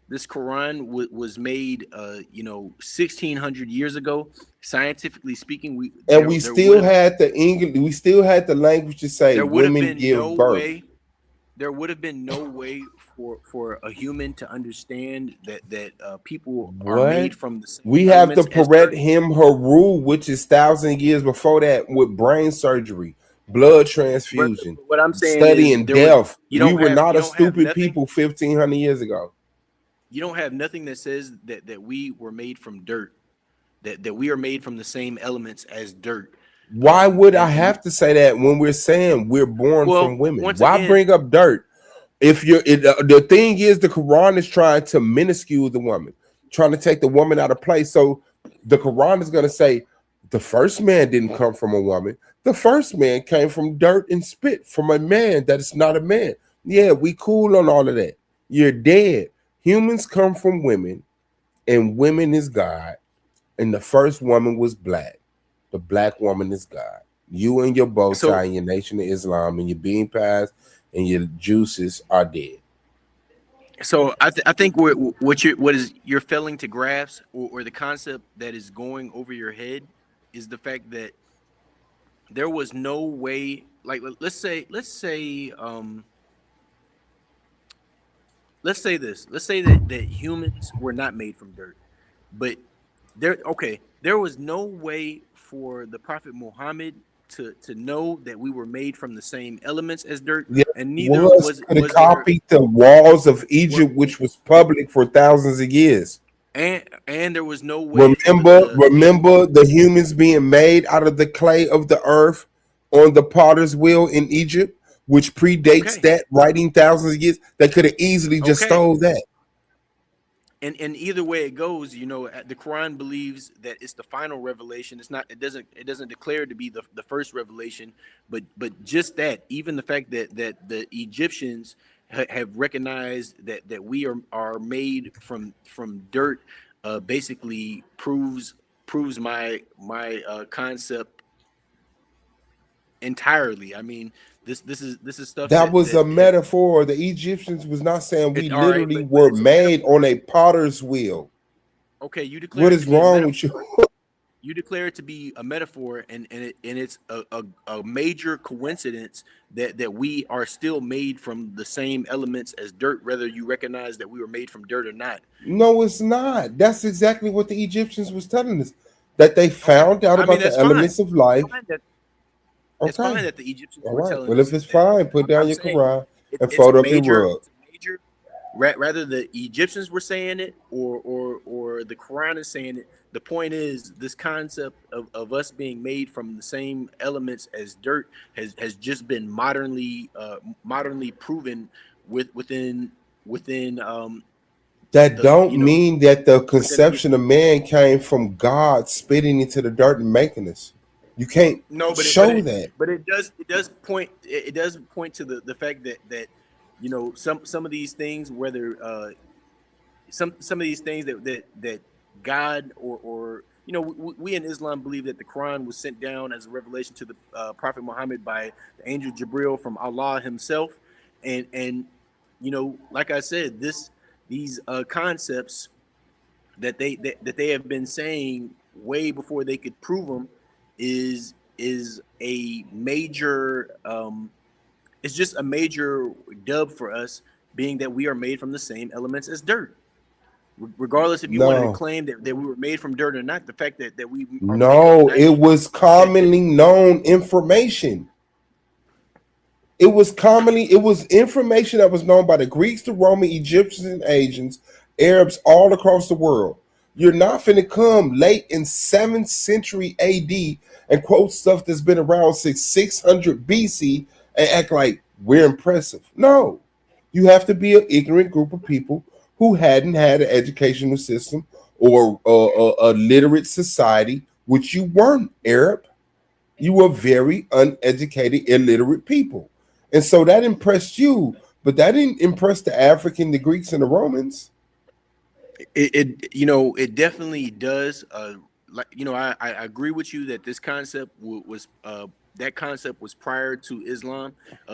this Quran was made, 1,600 years ago. Scientifically speaking, And we still had the English, we still had the language to say there would have women been no give birth. way there would have been no way for a human to understand that people are What? made from the same We have the elements as dirt. Paret Him Haru, which is 1,000 years before that, with brain surgery, blood But transfusion, what I'm saying is studying death. We were not you a don't have stupid nothing people 1,500 years ago. you don't have nothing that says that we were made from dirt, that we are made from the same elements as dirt. Why would I And have to say that when we're saying we're born from well, women? once Why again, bring up dirt? If the thing is, the Quran is trying to minuscule the woman, trying to take the woman out of place. So the Quran is going to say the first man didn't come from a woman. The first man came from dirt and spit from a man that is not a man. Yeah, we cool on all of that. You're dead. Humans come from women, and women is God. And the first woman was black. The black woman is God. You and your bow tie so and your nation of Islam and your bean pies and your juices are dead. I think what is you're failing to grasp, or the concept that is going over your head, is the fact that there was no way. Like, let's say this. Let's say that humans were not made from dirt, but there was no way for the Prophet Muhammad to know that we were made from the same elements as dirt, Yeah, and neither was could have was there. copied the walls of What Egypt, which was public for thousands of years. and there was no way for Remember, the remember the humans being made out of the clay of the earth on the potter's wheel in Egypt, which predates okay. that writing thousands of years. They could have easily just Okay. stole that. And either way it goes, the Quran believes that it's the final revelation. It's not. It doesn't declare it to be the first revelation, but just that. Even the fact that the Egyptians have recognized that we are made from dirt, basically proves my concept entirely. I mean, this is stuff That was a that metaphor. The Egyptians was not saying we it's all right, literally but were it's a made on metaphor. a potter's wheel. Okay, you declare What it is to be a wrong with metaphor. you? You declare it to be a metaphor, and it's a major coincidence that we are still made from the same elements as dirt, whether you recognize that we were made from dirt or not. No, it's not. That's exactly what the Egyptians was telling us. That they Okay, found out I mean about the that's fine. elements of It's life. fine that it's Okay. fine that the Egyptians All were right. telling Well, if us it's that. fine, put down I'm your saying Quran and it's a fold up your major rug. it's a major rather the Egyptians were saying it, or the Quran is saying it. The point is this concept of us being made from the same elements as dirt has just been modernly proven within That the don't mean that the within the conception of man came from God spitting into the dirt and making us. You can't no, show that. but it does point to the fact that some of these things, whether some of these things that God or we in Islam believe that the Quran was sent down as a revelation to the Prophet Muhammad by the angel Jibril from Allah himself, and like I said, these concepts that they have been saying way before they could prove them is a major it's just a major dub for us, being that we are made from the same elements as dirt. Regardless if you wanted to No. claim that we were made from dirt or not, the fact that we are made of No, it 90 was that commonly known information. It was information that was known by the Greeks, the Roman, Egyptians, and Asians, Arabs all across the world. You're not finna come late in 7th century AD and quote stuff that's been around since 600 BC and act like we're impressive. No, you have to be an ignorant group of people who hadn't had an educational system or a literate society, which you weren't, Arab. You were very uneducated, illiterate people. And so that impressed you, but that didn't impress the African, the Greeks, and the Romans. It definitely does. I agree with you that this concept was that concept was prior to Islam,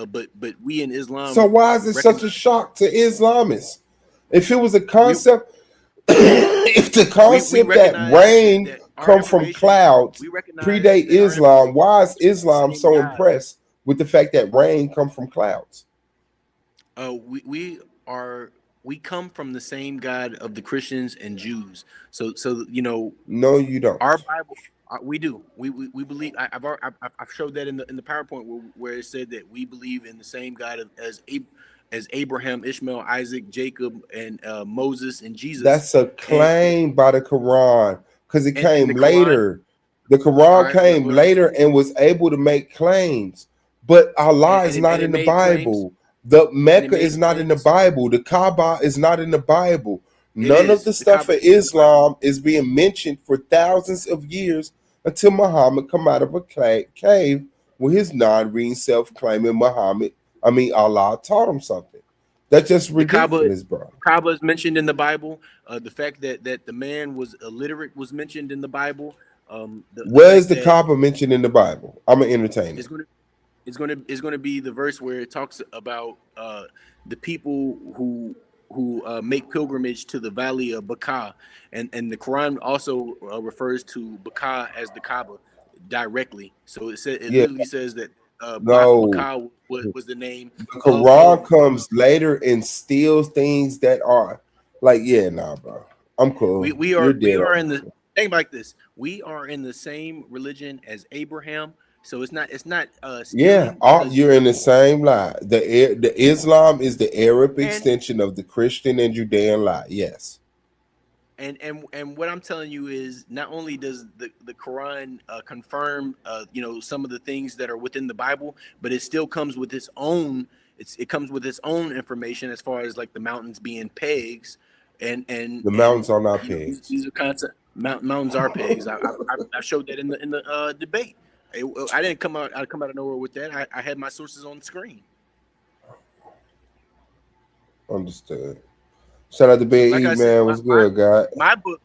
but we in So Islam why is it such recognize a shock to Islamists? If it was a we concept, if the we concept that recognize rain that our come from information clouds we recognize predate that our Islam, information why is comes from the Islam same so God. impressed with the fact that rain come from clouds? We are we come from the same God of the Christians and Jews. So No, you don't. our Bible, we do. We believe. I've showed that in the PowerPoint where it said that we believe in the same God as Abraham, Ishmael, Isaac, Jacob, and Moses and Jesus, That's a and claim by the Quran because it and came the Quran. later. The All Quran right, what, came what I'm later saying, and was able to make claims, but Allah and is not it in the made claims, Bible. The and it Mecca made is not in the claims. Bible. The Kaaba is not in the Bible. It None of is the the stuff Kaaba for is in the Bible. Islam is being mentioned for thousands of years until Muhammad come out of a cave with his non-reading self-claiming Allah taught him something. That's just The Kaaba ridiculous, bro. Kaaba is mentioned in the Bible. The fact that the man was illiterate was mentioned in the Bible. The Where's fact the that Kaaba mentioned in the Bible? I'm an entertainer. is going to is going to be the verse where it talks about the people who make pilgrimage to the valley of Baqa, and the Quran also refers to Baqa as the Kaaba directly. So it Yeah, literally says that no. Baqa was the name The of Quran comes later and steals things that are like, yeah, nah, bro. I'm cool. You're we dead are on. in the think like this. We are in the same religion as Abraham. So it's not Yeah, stealing all, because you're in the same lie. The Islam is the Arab and extension of the Christian and Judean lie. Yes. and what I'm telling you is not only does the Quran confirm some of the things that are within the Bible, but it still comes with its own it comes with its own information as far as like the mountains being pegs The and mountains are not these, pigs. these are concept mountains are pegs. I showed that in the debate. I didn't come out of nowhere with that. I had my sources on the screen. Understood. Shout out to Big Like E, I said, man. What's good, guy? my book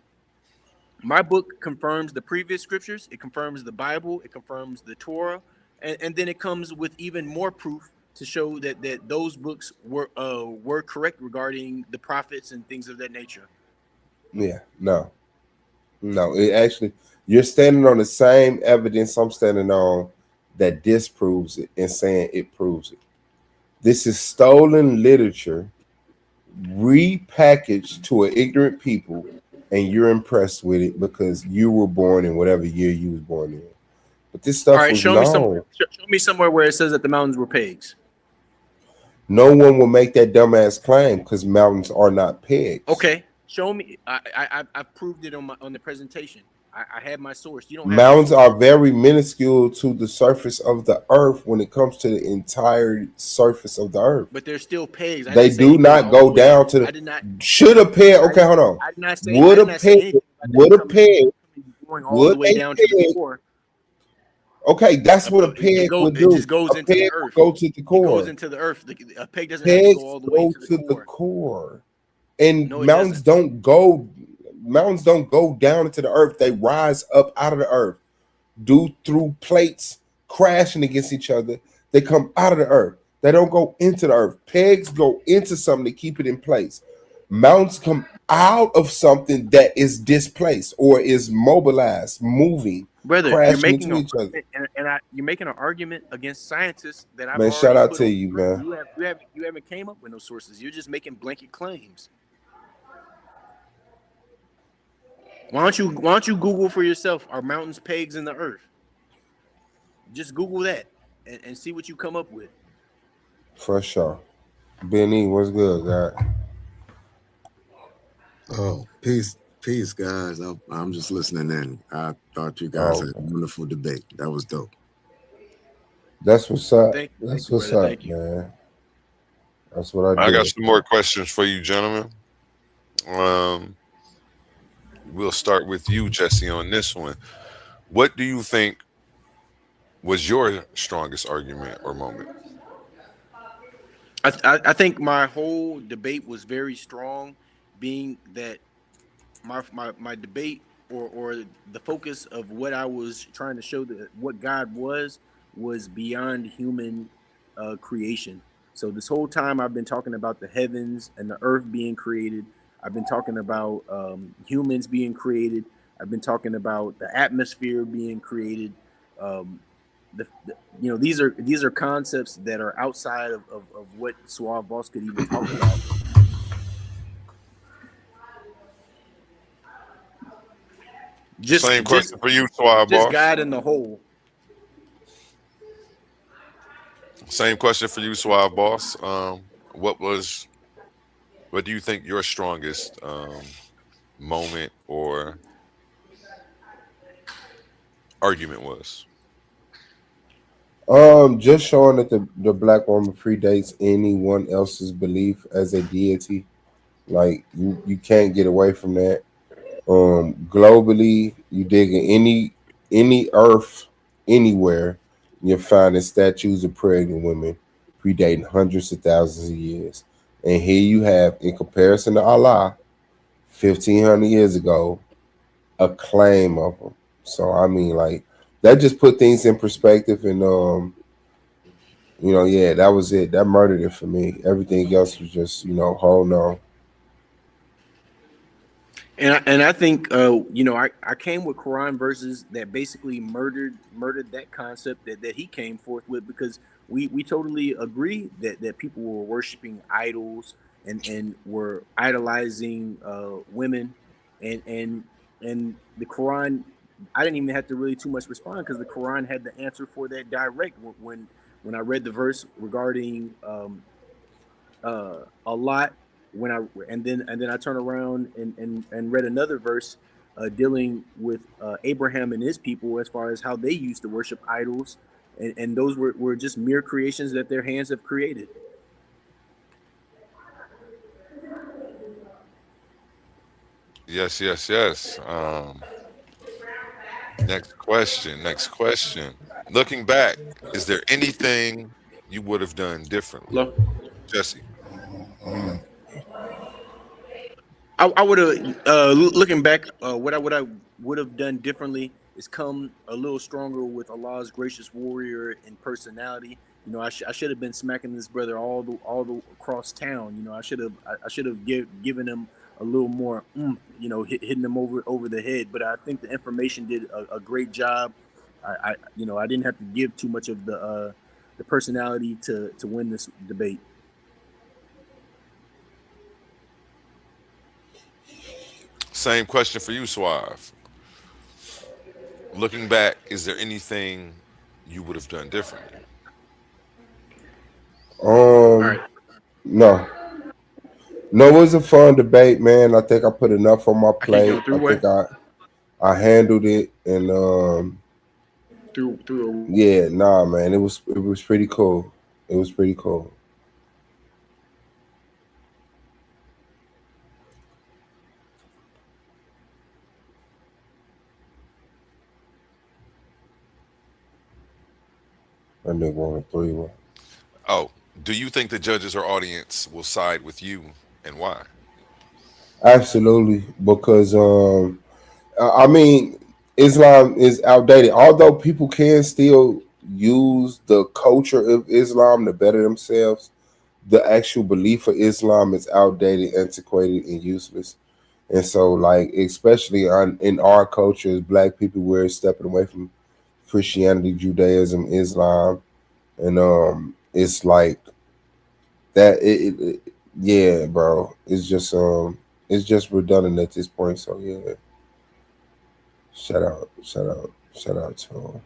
my book confirms the previous scriptures. It confirms the Bible. It confirms the Torah, and then it comes with even more proof to show that those books were correct regarding the prophets and things of that nature. Yeah, no. No, it actually you're standing on the same evidence I'm standing on that disproves it and saying it proves it. This is stolen literature repackaged to an ignorant people, and you're impressed with it because you were born in whatever year you was born in. But this All stuff right, was show me somewhere. known. Show me somewhere where it says that the mountains were pegs. No one will make that dumbass claim because mountains are not pegs. Okay, show me. I proved it on the presentation. I had my source. You don't have your Mountains source. are very minuscule to the surface of the earth when it comes to the entire surface of the earth. But they're still pegs. I They didn't say do it goes not all the go way. down to I the. did not. Should a peg? I Okay, did. hold on. I did not say. I Would did a not say peg? anything about them Would a peg? going all the Would way a down to the peg? core. Okay, that's what a It peg go. would It do. just goes A into the peg earth. will go to the It goes core. into the earth. A peg doesn't have to go Pegs all the way go to the to the core. core, and No, it mountains doesn't. don't go. Mountains don't go down into the earth. They rise up out of the earth, do through plates crashing against each other. They come out of the earth. They don't go into the earth. Pegs go into something to keep it in place. Mountains come out of something that is displaced or is mobilized, moving, Brother, you're crashing making into an each other. argument, you're making an argument against scientists that I've Man, shout already out put to on you, the screen. man. You haven't came up with no sources. You're just making blanket claims. Why don't you Google for yourself? Are mountains pegs in the earth? Just Google that and see what you come up with. For sure. Benny, what's good, guy? Oh, peace, guys. I'm just listening in. I thought you guys Oh, had a okay. wonderful debate. That was dope. That's what's up. Thank That's you, what's brother. up, Thank you. man. That's what I I got do. some more questions for you, gentlemen. Um, we'll start with you, Jesse, on this one. What do you think was your strongest argument or moment? I think my whole debate was very strong, being that my debate or the focus of what I was trying to show that what God was beyond human creation. So this whole time I've been talking about the heavens and the earth being created. I've been talking about humans being created. I've been talking about the atmosphere being created. Um, these are concepts that are outside of what Suave Boss could even talk about. Just Same just question for you, Suave just Boss. God in the whole. Same question for you, Suave Boss. What was what do you think your strongest moment or argument was? Just showing that the black woman predates anyone else's belief as a deity. Like you can't get away from that. Globally, you dig in any earth anywhere, you're finding statues of pregnant women predating hundreds of thousands of years. And here you have, in comparison to Allah, 1,500 years ago, a claim of them. So I mean, like that just put things in perspective, and yeah, that was it. That murdered it for me. Everything else was just, hold on. And I think I came with Quran verses that basically murdered that concept that he came forth with, because we totally agree that people were worshiping idols and were idolizing women, and the Quran, I didn't even have to really too much respond, because the Quran had the answer for that direct when I read the verse regarding a lot when I and then I turn around and read another verse dealing with Abraham and his people, as far as how they used to worship idols, and those were just mere creations that their hands have created. Yes, yes, yes. Next question. Next question. Looking back, is there anything you would have done differently, Hello? Jesse? I would have looking back, what I would have done differently is come a little stronger with Allah's gracious warrior and personality. I should have been smacking this brother all the across town. I should have given him a little more, hitting him over the head. But I think the information did a great job. I didn't have to give too much of the personality to win this debate. Same question for you, Suave. Looking back, is there anything you would have done differently? All right, Um, no, no, it was a fun debate, man. I think I put enough on my I can't go plate. through I what think I handled it, and through. yeah, nah, man, it was pretty cool. It was pretty cool. That nigga won a 3-1. Oh, do you think the judges or audience will side with you, and why? Absolutely, because I mean, Islam is outdated. Although people can still use the culture of Islam to better themselves, the actual belief of Islam is outdated, antiquated, and useless. And so, like, especially in our culture, as Black people, we're stepping away from Christianity, Judaism, Islam, and it's like that. Yeah, bro. It's just redundant at this point. So yeah, shout out to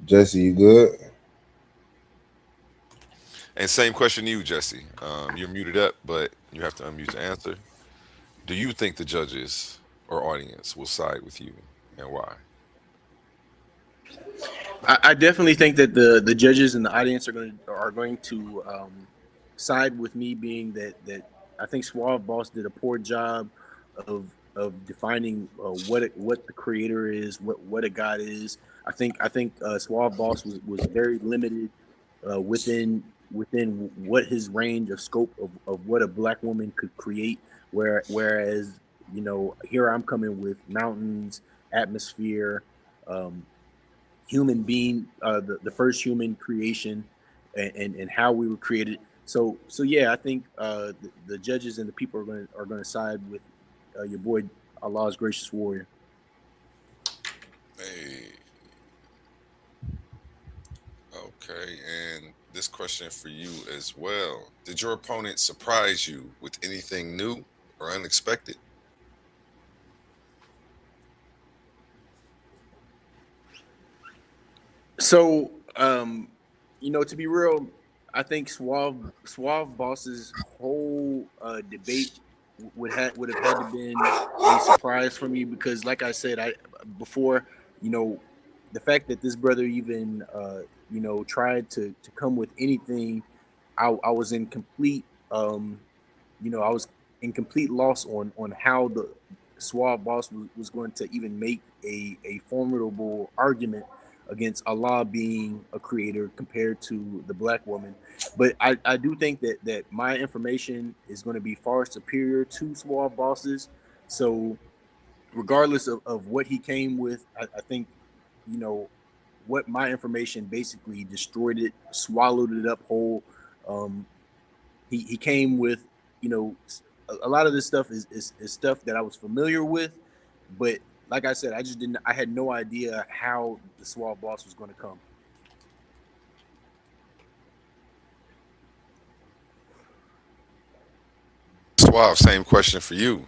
Jesse. You good? And same question to you, Jesse. You're muted up, but you have to unmute to answer. Do you think the judges or audience will side with you, and why? I definitely think that the judges and the audience are going to side with me, being that I think Suave Boss did a poor job of defining what the creator is, what a god is. I think Suave Boss was very limited within what his range of scope of what a black woman could create. Whereas here I'm coming with mountains, atmosphere, um, human being, the first human creation, and how we were created. So yeah, I think the judges and the people are going to side with your boy, Allah's gracious warrior. Hey, okay. And this question for you as well. Did your opponent surprise you with anything new or unexpected? So, to be real, I think Suave Boss's whole debate would have had to been a surprise for me, because, like I said, I before, you know, the fact that this brother even tried to come with anything, I was in complete I was in complete loss on how the Suave Boss was going to even make a formidable argument against Allah being a creator compared to the black woman. But I do think that my information is going to be far superior to Suave Boss's. So regardless of what he came with, I think, you know, what my information basically destroyed it, swallowed it up whole. Um, he came with, you know, a lot of this stuff is stuff that I was familiar with, but like I said, I had no idea how the Suave Boss was going to come. Suave, same question for you.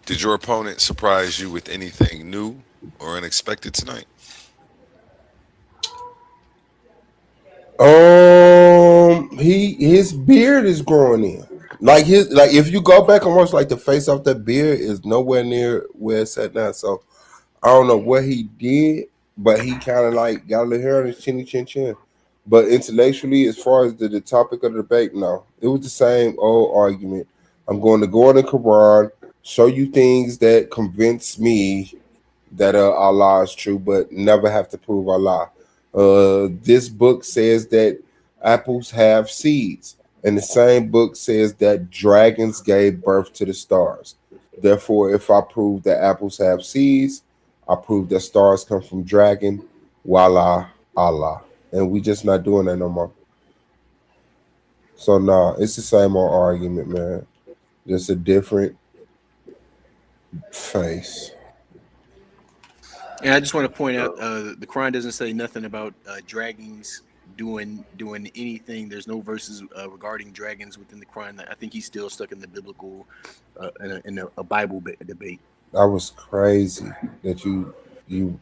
Did your opponent surprise you with anything new or unexpected tonight? His beard is growing in. Like if you go back and watch like the face off that beard is nowhere near where it's at now. So I don't know what he did, but he kind of like got a little hair on his chinny chin chin. But intellectually, as far as the topic of the debate, no, it was the same old argument. I'm going to go in the Quran, show you things that convince me that Allah is true, but never have to prove Allah. This book says that apples have seeds, and the same book says that dragons gave birth to the stars. Therefore, if I prove that apples have seeds, I prove that stars come from dragon. Voila, Allah, and we just not doing that no more. So nah, it's the same old argument, man. Just a different face. And I just want to point out, the Quran doesn't say nothing about dragons doing anything. There's no verses regarding dragons within the Quran. I think he's still stuck in the biblical, in a Bible debate. That was crazy that you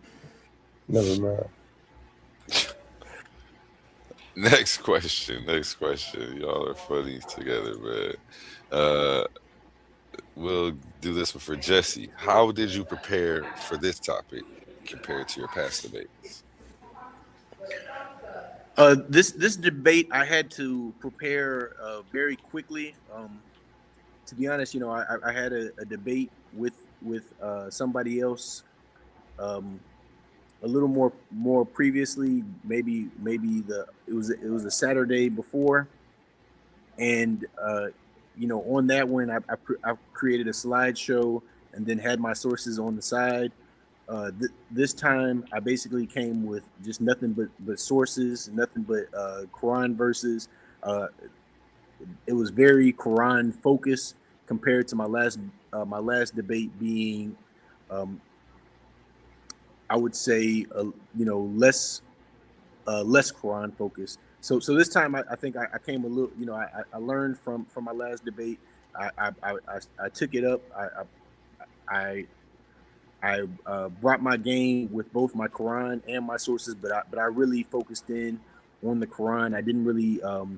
never mind. Next question. Next question. Y'all are funny together, man. Uh, we'll do this one for Jesse. How did you prepare for this topic compared to your past debates? This debate, I had to prepare very quickly. To be honest, I had a debate with somebody else, um, a little more previously. Maybe it was a Saturday before, and on that one, I created a slideshow and then had my sources on the side. This time, I basically came with just nothing but sources, nothing but Quran verses. Uh, it was very Quran focused compared to my last debate being, um, I would say, less Quran focused. So this time, I think I came a little. I learned from my last debate. I took it up. I brought my game with both my Quran and my sources, but I really focused in on the Quran. I didn't really, I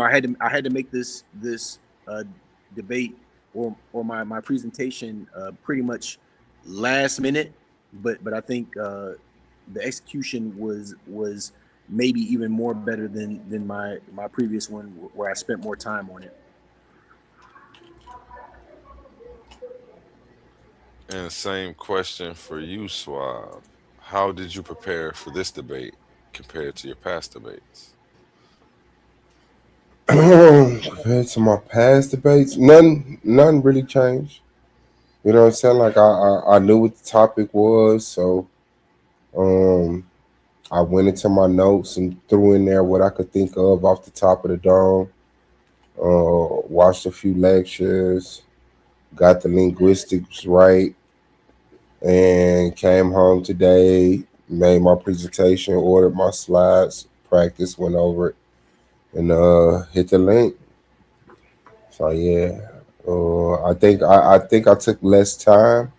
had to make this uh, debate my presentation pretty much last minute, but I think the execution was maybe even more better than my previous one where I spent more time on it. And same question for you, Suave. How did you prepare for this debate compared to your past debates? Compared to my past debates, none really changed. You know what I'm saying? Like I knew what the topic was, so um I went into my notes and threw in there what I could think of off the top of the dome. Watched a few lectures, got the linguistics right, and came home today, made my presentation, ordered my slides, practiced, went over it, and hit the link. So yeah, I think I took less time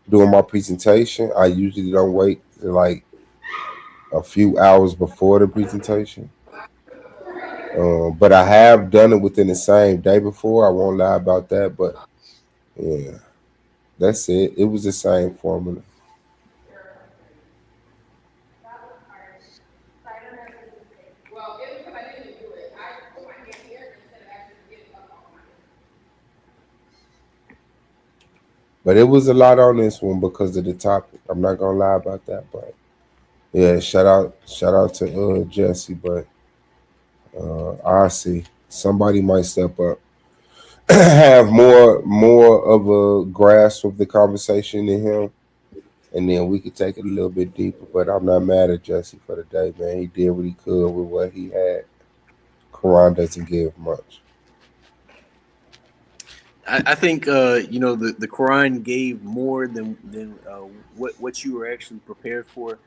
doing my presentation. I usually don't wait till like a few hours before the presentation. But I have done it within the same day before. I won't lie about that. But yeah, that's it. It was the same formula. But it was a lot on this one because of the topic. I'm not gonna lie about that. But yeah, shout out to Jesse. But I see somebody might step up, have more of a grasp of the conversation than him, and then we could take it a little bit deeper. But I'm not mad at Jesse for the day, man. He did what he could with what he had. Quran doesn't give much. I think the Quran gave more than what you were actually prepared for.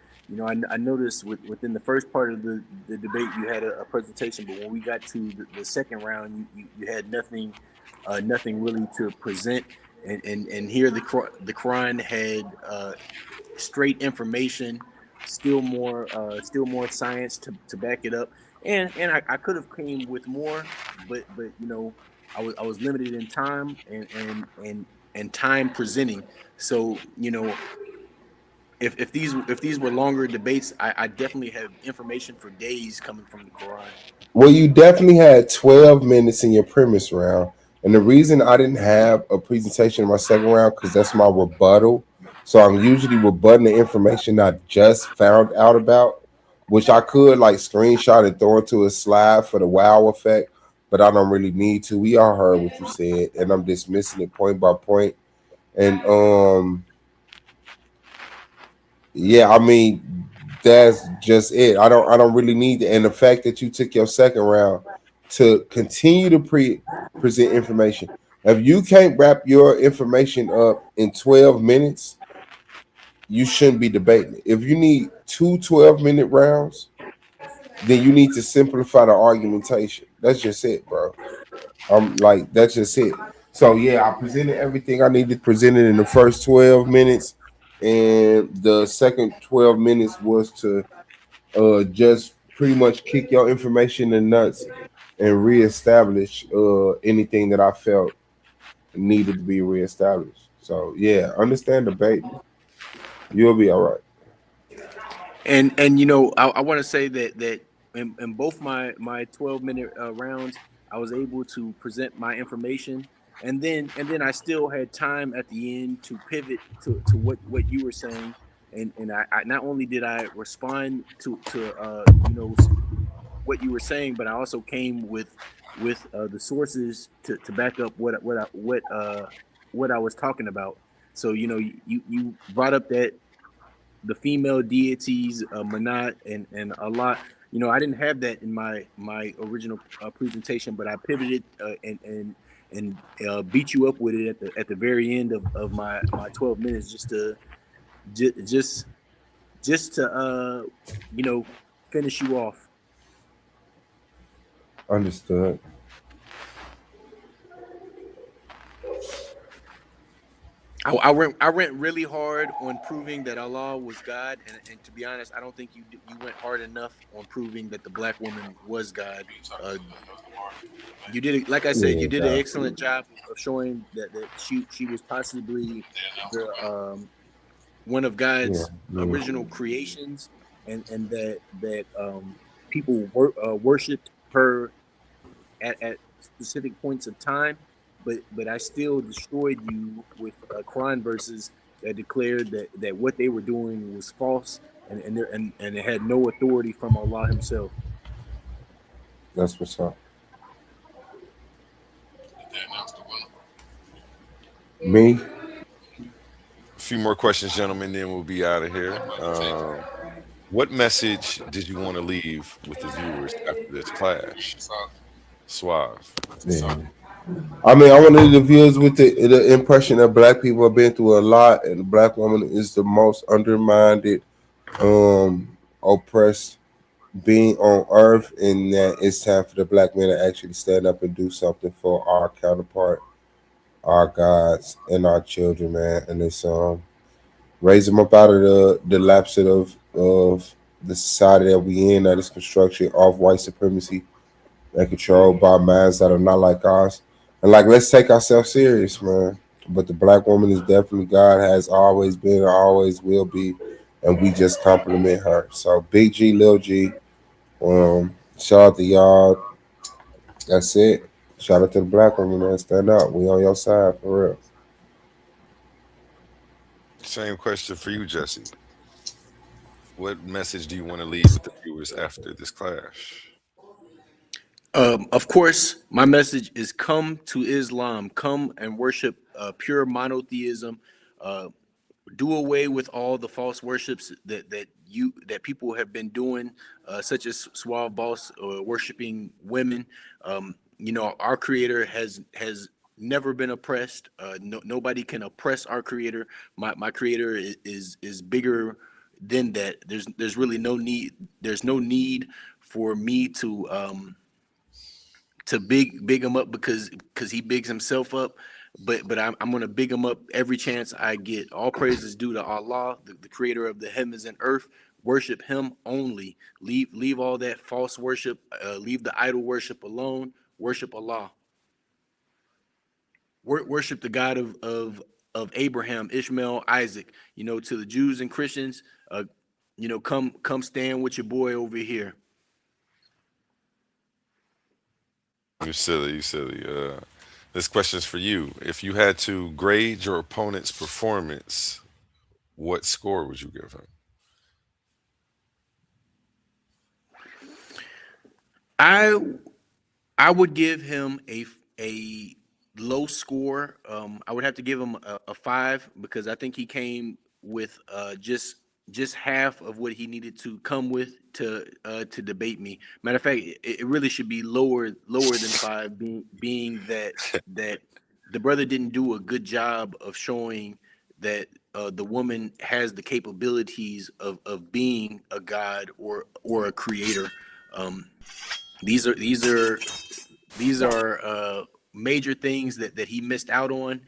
I noticed within the first part of the debate you had a presentation, but when we got to the second round, you had nothing really to present, and here the Quran had straight information, still more science to back it up, and I could have came with more, but I was limited in time and time presenting. So if these were longer debates, I definitely have information for days coming from the Quran. Well, you definitely had 12 minutes in your premise round. And the reason I didn't have a presentation in my second round, because that's my rebuttal. So I'm usually rebutting the information I just found out about, which I could like screenshot and throw into a slide for the wow effect, but I don't really need to. We all heard what you said, and I'm dismissing it point by point. And yeah, I mean, that's just it. I don't really need it. And the fact that you took your second round to continue to present information. If you can't wrap your information up in 12 minutes, you shouldn't be debating it. If you need two 12-minute rounds, then you need to simplify the argumentation. That's just it, bro. I'm like, that's just it. So yeah, I presented everything I needed presented in the first 12 minutes, and the second 12 minutes was to just pretty much kick your information in the nuts and reestablish anything that I felt needed to be reestablished. So yeah, understand the bait. You'll be all right. And I want to say that in both my 12-minute rounds, I was able to present my information, and then I still had time at the end to pivot to what you were saying, and I not only did I respond to what you were saying, but I also came with the sources to back up what I was talking about. So you brought up that the female deities, Manat and Allah. I didn't have that in my original presentation, but I pivoted and beat you up with it at the very end of my 12 minutes, just just to you know finish you off. Understood. I went really hard on proving that Allah was God, and to be honest, I don't think you went hard enough on proving that the black woman was God. Uh, you did it, like I said, Yeah, you did an God. excellent job of showing that she was possibly the one of Yeah, God's yeah. original creations, and that people worshipped her at specific points of time, but I still destroyed you with Quran verses that declared that what they were doing was false, and it had no authority from Allah Himself. That's what's up. Me? A few more questions, gentlemen, then we'll be out of here. What message did you want to leave with the viewers after this clash? Suave. Yeah. I mean, I want to leave the viewers with the impression that black people have been through a lot, and the black woman is the most undermined, oppressed being on earth, and that it's time for the black men to actually stand up and do something for our counterpart, our gods, and our children, man. And it's raise them up out of the lapse of the society that we in, that is construction of white supremacy and controlled by minds that are not like ours. And like, let's take ourselves serious, man. But the black woman is definitely God, has always been, always will be, and we just compliment her. So big G, Lil G, shout out to y'all. That's it. Shout out to the black woman, man. Stand up. We on your side for real. Same question for you, Jesse. What message do you want to leave with the viewers after this clash? Of course, my message is come to Islam, come and worship pure monotheism. Uh, do away with all the false worships that people have been doing, such as Suave Boss worshiping women. Our Creator has never been oppressed. Nobody can oppress our Creator. My Creator is bigger than that. There's really no need. There's no need for me to big him up because he bigs himself up. But I'm gonna big him up every chance I get. All praises due to Allah, the creator of the heavens and earth. Worship Him only. Leave all that false worship. Leave the idol worship alone. Worship Allah. Worship the God of Abraham, Ishmael, Isaac. To the Jews and Christians. Come stand with your boy over here. You silly, you silly. This question's for you. If you had to grade your opponent's performance, what score would you give him? I I would give him a low score. I would have to give him a 5 because I think he came with just half of what he needed to come with to debate me. Matter of fact, it really should be lower than 5, being that the brother didn't do a good job of showing that the woman has the capabilities of being a god or a creator. Um, these are major things that he missed out on.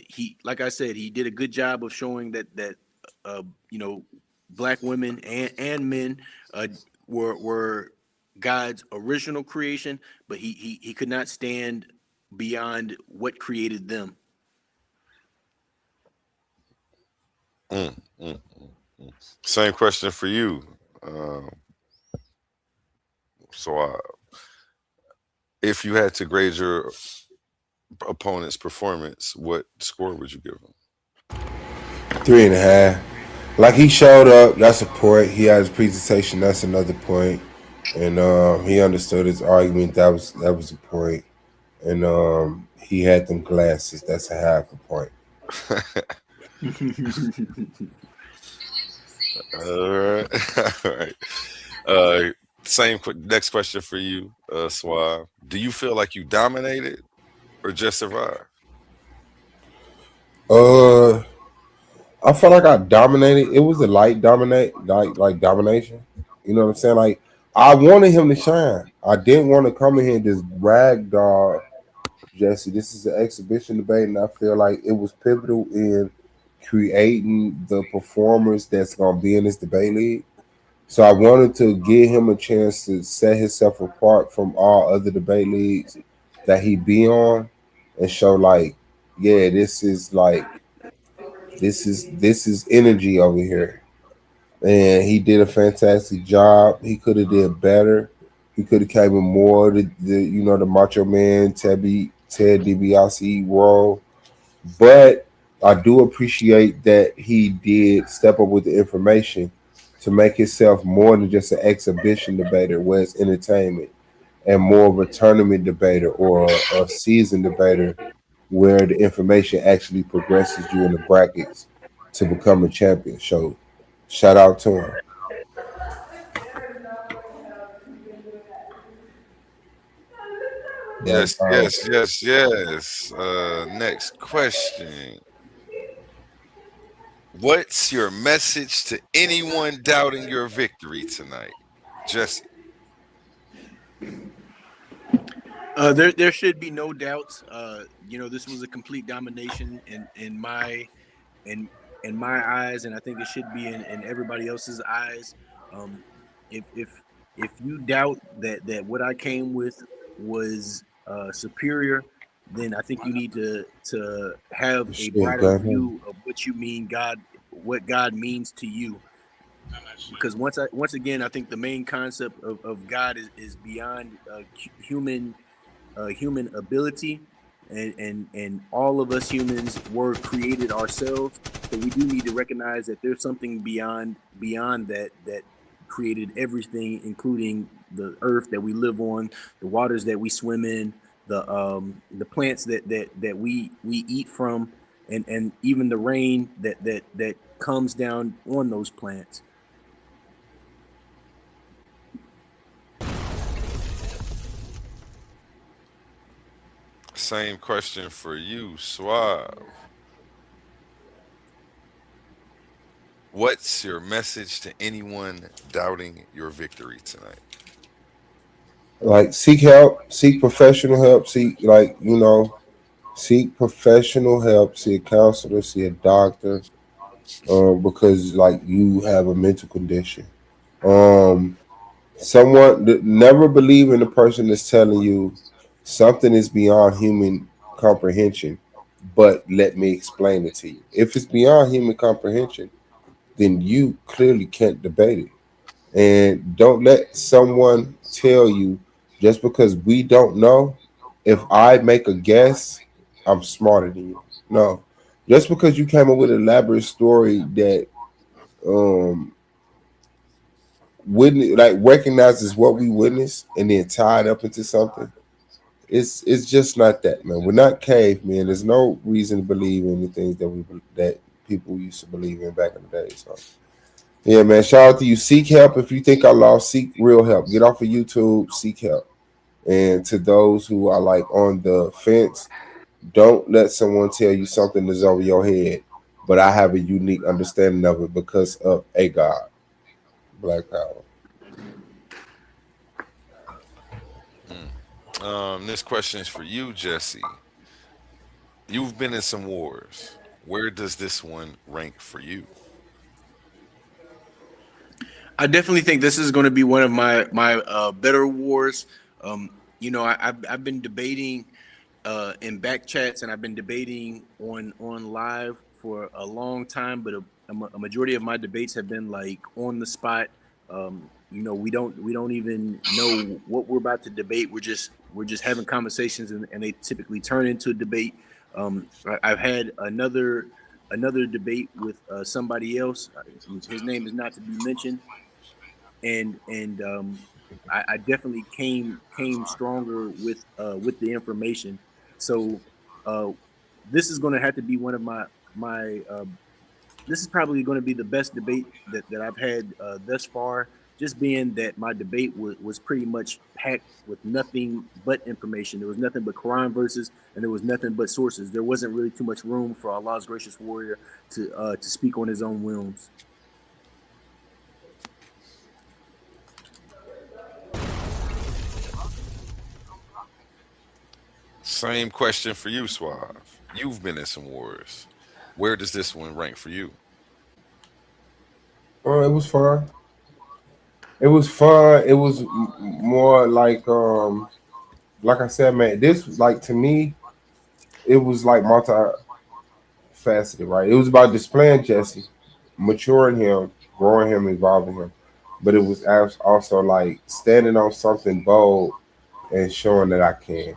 He, like I said, he did a good job of showing that uh, you know black women and men uh, were God's original creation, but he could not stand beyond what created them. Mm, mm, mm, mm. Same question for you. Um, so, if you had to grade your opponent's performance, what score would you give him? 3.5. Like, he showed up, that's a point. He had his presentation, that's another point. And he understood his argument, that was a point. And he had them glasses, that's a half a point. All right, all right. Uh, next question for you, Suave. Do you feel like you dominated or just survived? Uh, I felt like I dominated. It was a light like domination. You know what I'm saying? Like, I wanted him to shine. I didn't want to come in here and just ragdoll Jesse. This is an exhibition debate, and I feel like it was pivotal in creating the performers that's gonna be in this debate league. So I wanted to give him a chance to set himself apart from all other debate leagues that he be on, and show like, yeah, this is energy over here, and he did a fantastic job. He could have did better. He could have came in more the Macho Man Ted DiBiase role, but I do appreciate that he did step up with the information to make himself more than just an exhibition debater, where it's entertainment, and more of a tournament debater or a season debater, where the information actually progresses you in the brackets to become a champion. So, shout out to him. Black Yes, Power. yes, yes, yes. Next question. What's your message to anyone doubting your victory tonight? Jesse. There should be no doubts. This was a complete domination in in my eyes, and I think it should be in everybody else's eyes. Um, if you doubt that what I came with was superior, then I think you need to have a Shit, brighter gun. view of what you mean what God means to you. Because once again, I think the main concept of God is beyond human ability, and all of us humans were created ourselves. So we do need to recognize that there's something beyond that created everything, including the earth that we live on, the waters that we swim in, the plants that we eat from, and even the rain that comes down on those plants. Same question for you, Suave. What's your message to anyone doubting your victory tonight? Like, seek help, seek professional help, seek professional help, see a counselor, see a doctor, because like you have a mental condition. Um, Someone never believe in the person that's telling you something is beyond human comprehension, but let me explain it to you. If it's beyond human comprehension, then you clearly can't debate it. And don't let someone tell you, just because we don't know, if I make a guess, I'm smarter than you. No. Just because you came up with an elaborate story that um wouldn't like recognizes what we witnessed and then tie it up into something. It's just not that, man. We're not cavemen. There's no reason to believe in the things that people used to believe in back in the day. So yeah, man. Shout out to you. Seek help if you think I lost. Seek real help. Get off of YouTube. Seek help. And to those who are like on the fence, don't let someone tell you something is over your head. But I have a unique understanding of it because of a God. Black power. This question is for you, Jesse. You've been in some wars. Where does this one rank for you? I definitely think this is going to be one of my better wars. I've been debating in back chats, and I've been debating on live for a long time. But a majority of my debates have been like on the spot. We don't even know what we're about to debate. We're just having conversations, and they typically turn into a debate. I've had another debate with somebody else. His name is not to be mentioned, and I definitely came stronger with the information. So uh, this is going to have to be one of my this is probably going to be the best debate that I've had thus far. Just being that my debate was pretty much packed with nothing but information. There was nothing but Quran verses, and there was nothing but sources. There wasn't really too much room for Allah's gracious warrior to speak on his own whims. Same question for you, Suave. You've been in some wars. Where does this one rank for you? It was fun. It was fun. It was more like I said, man. This like to me, it was like multifaceted, right? It was about displaying Jesse, maturing him, growing him, evolving him. But it was also like standing on something bold and showing that I can.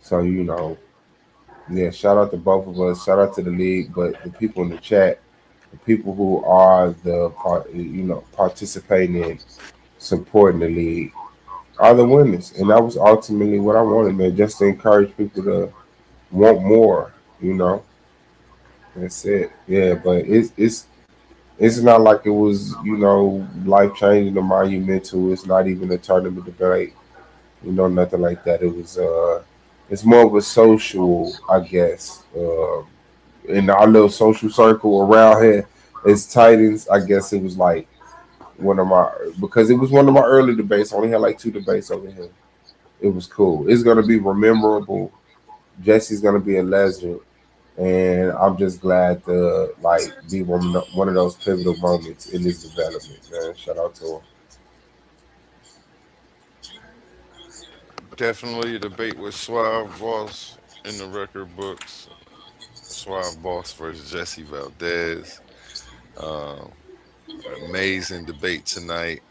So yeah. Shout out to both of us. Shout out to the league, but the people in the chat, the people who are participating in supporting the league are the winners, and that was ultimately what I wanted, man. Just to encourage people to want more. You know, that's it. Yeah, but it's not like it was life changing or monumental. It's not even a tournament debate. Nothing like that. It was it's more of a social, I guess. In our little social circle around here, as Titans, I guess it was like one of my because it was one of my early debates. I only had like two debates over here. It was cool. It's gonna be memorable. Jesse's gonna be a legend, and I'm just glad to like be one of those pivotal moments in his development. Man, shout out to him. Definitely a debate with Suave Boss in the record books. Suave Boss versus Jesse Valdez. Um, Amazing debate tonight.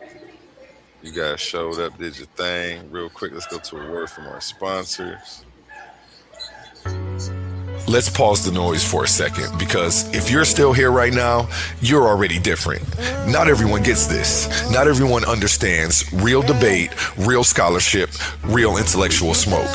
You guys showed up, did your thing. Real quick, let's go to a word from our sponsors. Let's pause the noise for a second, because if you're still here right now, you're already different. Not everyone gets this. Not everyone understands real debate, real scholarship, real intellectual smoke.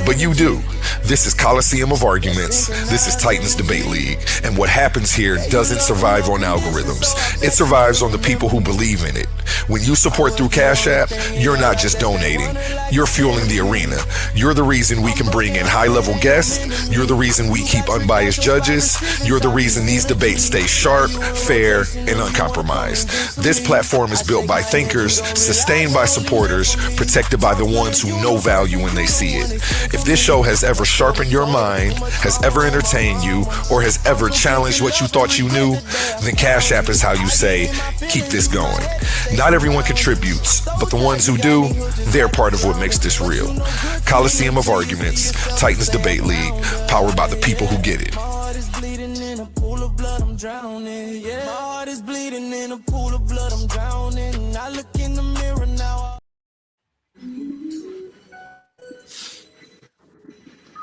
But you do. This is Coliseum of Arguments. This is Titans Debate League. And what happens here doesn't survive on algorithms. It survives on the people who believe in it. When you support through Cash App, you're not just donating. You're fueling the arena. You're the reason we can bring in high-level guests. You're the reason we keep unbiased judges. You're the reason these debates stay sharp, fair, and uncompromised. This platform is built by thinkers, sustained by supporters, protected by the ones who know value when they see it. If this show has ever sharpened your mind, has ever entertained you, or has ever challenged what you thought you knew, then Cash App is how you say, keep this going. Not everyone contributes, but the ones who do, they're part of what makes this real. Coliseum of Arguments, Titans Debate League, powered by the people who get it. My heart is bleeding in a pool of blood, I'm drowning. Yeah, my heart is bleeding in a pool of blood, I'm drowning. I look in the mirror now.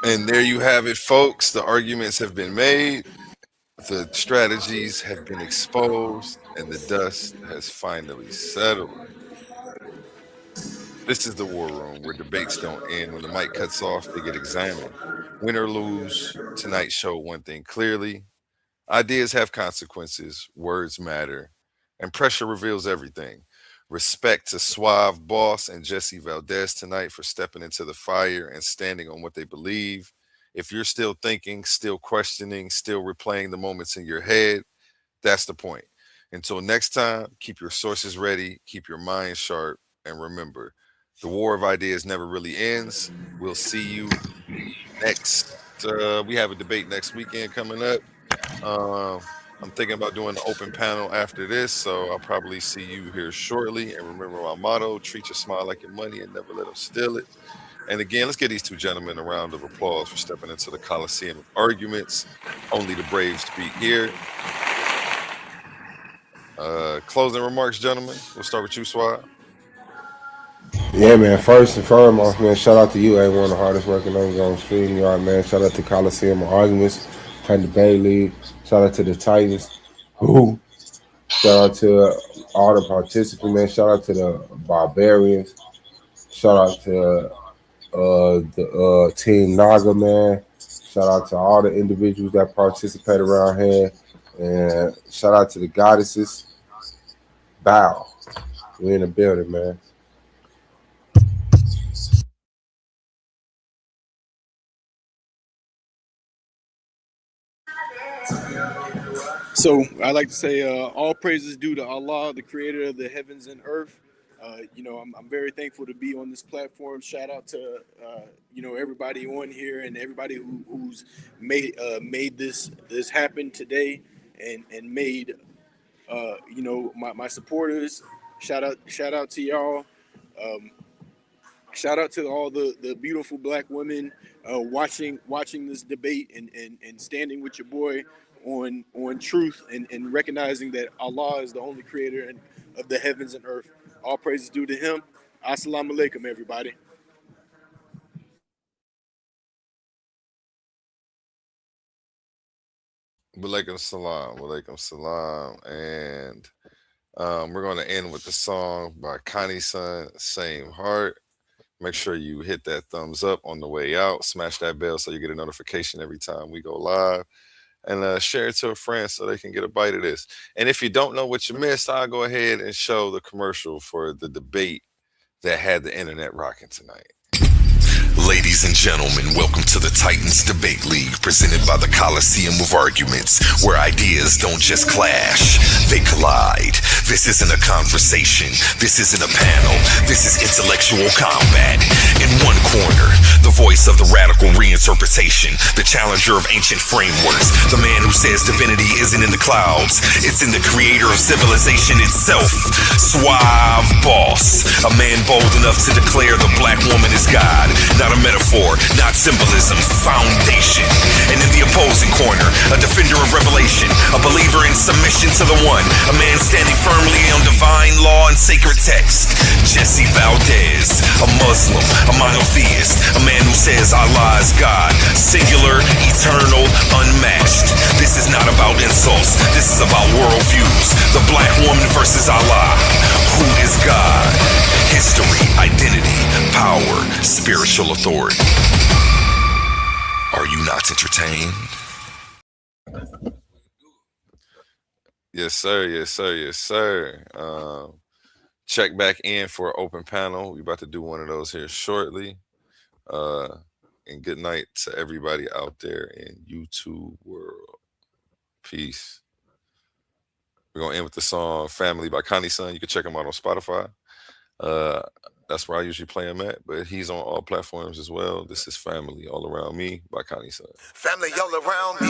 And there you have it, folks. The arguments have been made, the strategies have been exposed, and the dust has finally settled. This is the war room where debates don't end. When the mic cuts off, they get examined. Win or lose, tonight showed one thing clearly. Ideas have consequences, words matter, and pressure reveals everything. Respect to Suave Boss and Jesse Valdez tonight for stepping into the fire and standing on what they believe. If you're still thinking, still questioning, still replaying the moments in your head, that's the point. Until next time, keep your sources ready, keep your mind sharp, and remember, the war of ideas never really ends. We'll see you next. We have a debate next weekend coming up. Uh, I'm thinking about doing an open panel after this, so I'll probably see you here shortly. And remember my motto: treat your smile like your money and never let them steal it. And again, let's give these two gentlemen a round of applause for stepping into the Coliseum of Arguments. Only the brave speak here. Closing remarks, gentlemen. We'll start with you, Suave. Yeah, man. First and foremost, man, shout out to you, ain't one of the hardest working niggas on stream yard, man. Shout out to Coliseum of Arguments, Titan Bay League. Shout out to the Titans. Who? Shout out to all the participants, man. Shout out to the Barbarians. Shout out to the Team Naga, man. Shout out to all the individuals that participate around here. And shout out to the goddesses. Bow. We in the building, man. So I like to say all praises due to Allah, the creator of the heavens and earth. I'm very thankful to be on this platform. Shout out to everybody on here and everybody who's made this happen today and made my supporters. Shout out to y'all. Shout out to all the beautiful black women watching this debate and standing with your boy on truth and recognizing that Allah is the only creator of the heavens and earth. All praises due to him. Assalamu alaikum, everybody. Walaikum salam. And we're going to end with the song by Connie's son, Same Heart. Make sure you hit that thumbs up on the way out. Smash that bell so you get a notification every time we go live. And share it to a friend so they can get a bite of this. And if you don't know what you missed, I'll go ahead and show the commercial for the debate that had the internet rocking tonight. Ladies and gentlemen, welcome to the Titans Debate League, presented by the Coliseum of Arguments, where ideas don't just clash, they collide. This isn't a conversation, this isn't a panel, this is intellectual combat. In one corner, the voice of the radical reinterpretation, the challenger of ancient frameworks, the man who says divinity isn't in the clouds, it's in the creator of civilization itself. Suave boss, a man bold enough to declare the black woman is God. Not a metaphor, not symbolism, foundation. And in the opposing corner, a defender of revelation, a believer in submission to the one, a man standing firmly on divine law and sacred text. Jesse Valdez, a Muslim, a monotheist, a man who says Allah is God, singular, eternal, unmatched. This is not about insults, this is about worldviews. The black woman versus Allah. Who is God? History, identity, power, spiritual authority. Are you not entertained? Yes, sir. Check back in for an open panel. We're about to do one of those here shortly. And good night to everybody out there in YouTube world. Peace. We're going to end with the song Family by Connie's Son. You can check him out on Spotify. That's where I usually play him at, but he's on all platforms as well. This is Family All Around Me by Connie's Son. Family all around me.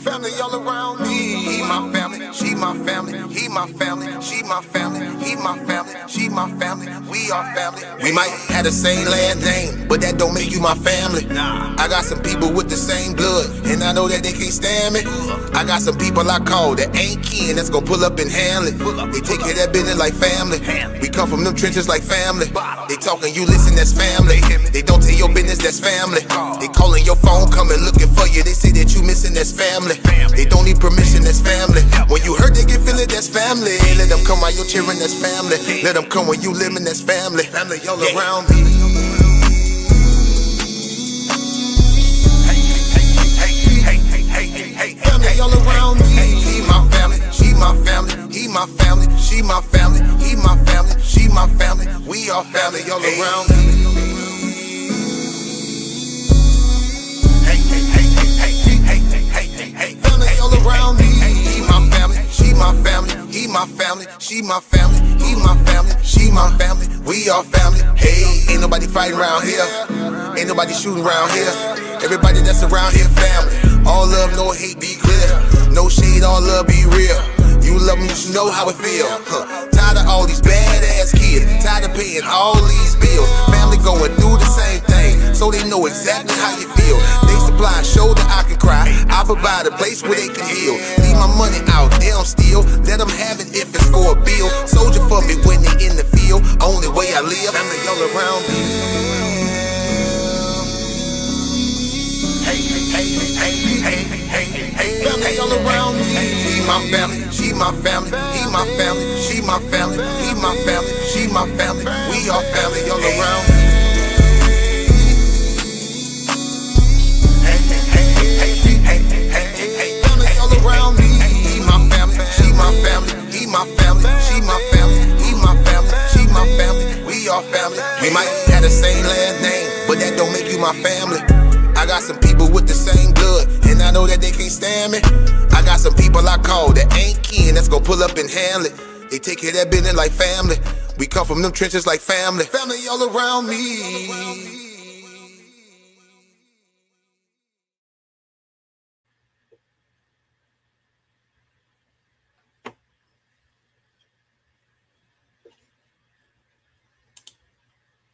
Family all around me. He my family, she my family. He my family, she my family. He my family, she my family. We are family. We might have the same last name, but that don't make you my family. I got some people with the same blood, and I know that they can't stand me. I got some people I call that ain't kin that's gonna pull up and handle it. They take care of that business like family. We come from them trenches like family. They talking, you listen, that's family. They don't tell your business, that's family. They calling your phone, coming looking for you. They say that you missing, that's family. They don't need permission, that's family. When you hurt, they can feel it, that's family. Let them come while you're cheering, that's family. Let them come when you living, that's family. Family all around me. Family all around me. He my family, she my family. He my family, she my family. He my family, she my family. We are family all around me. Family all around me. He my family, she my family. He my family, she my family. He my family, she my family. We are family. Hey, ain't nobody fighting around here. Ain't nobody shooting around here. Everybody that's around here, family. All love, no hate, be clear. No shade, all love, be real. You love them, you should know how it feel. Tired of all these badass kids. Tired of paying all these bills. Family going through the same thing, so they know exactly how you feel. They supply a shoulder I can cry. I provide a place where they can heal. Leave my money out, they don't steal. Let them have it if it's for a bill. Soldier for me when they in the field. Only way I live. Family all around me. Family all around me. He my family, she my family. He my family, she my family. He my family, she my family. We are family all around me. Family all around me. He my family, she my family. He my family, she my family. He my family, she my family. We are family. We might have the same last name, but that don't make you my family. I got some people with the same blood, and I know that they can't stand me. I got got some people I call that ain't kin, that's gon' pull up and handle it. They take care of that business like family. We come from them trenches like family. Family all around me.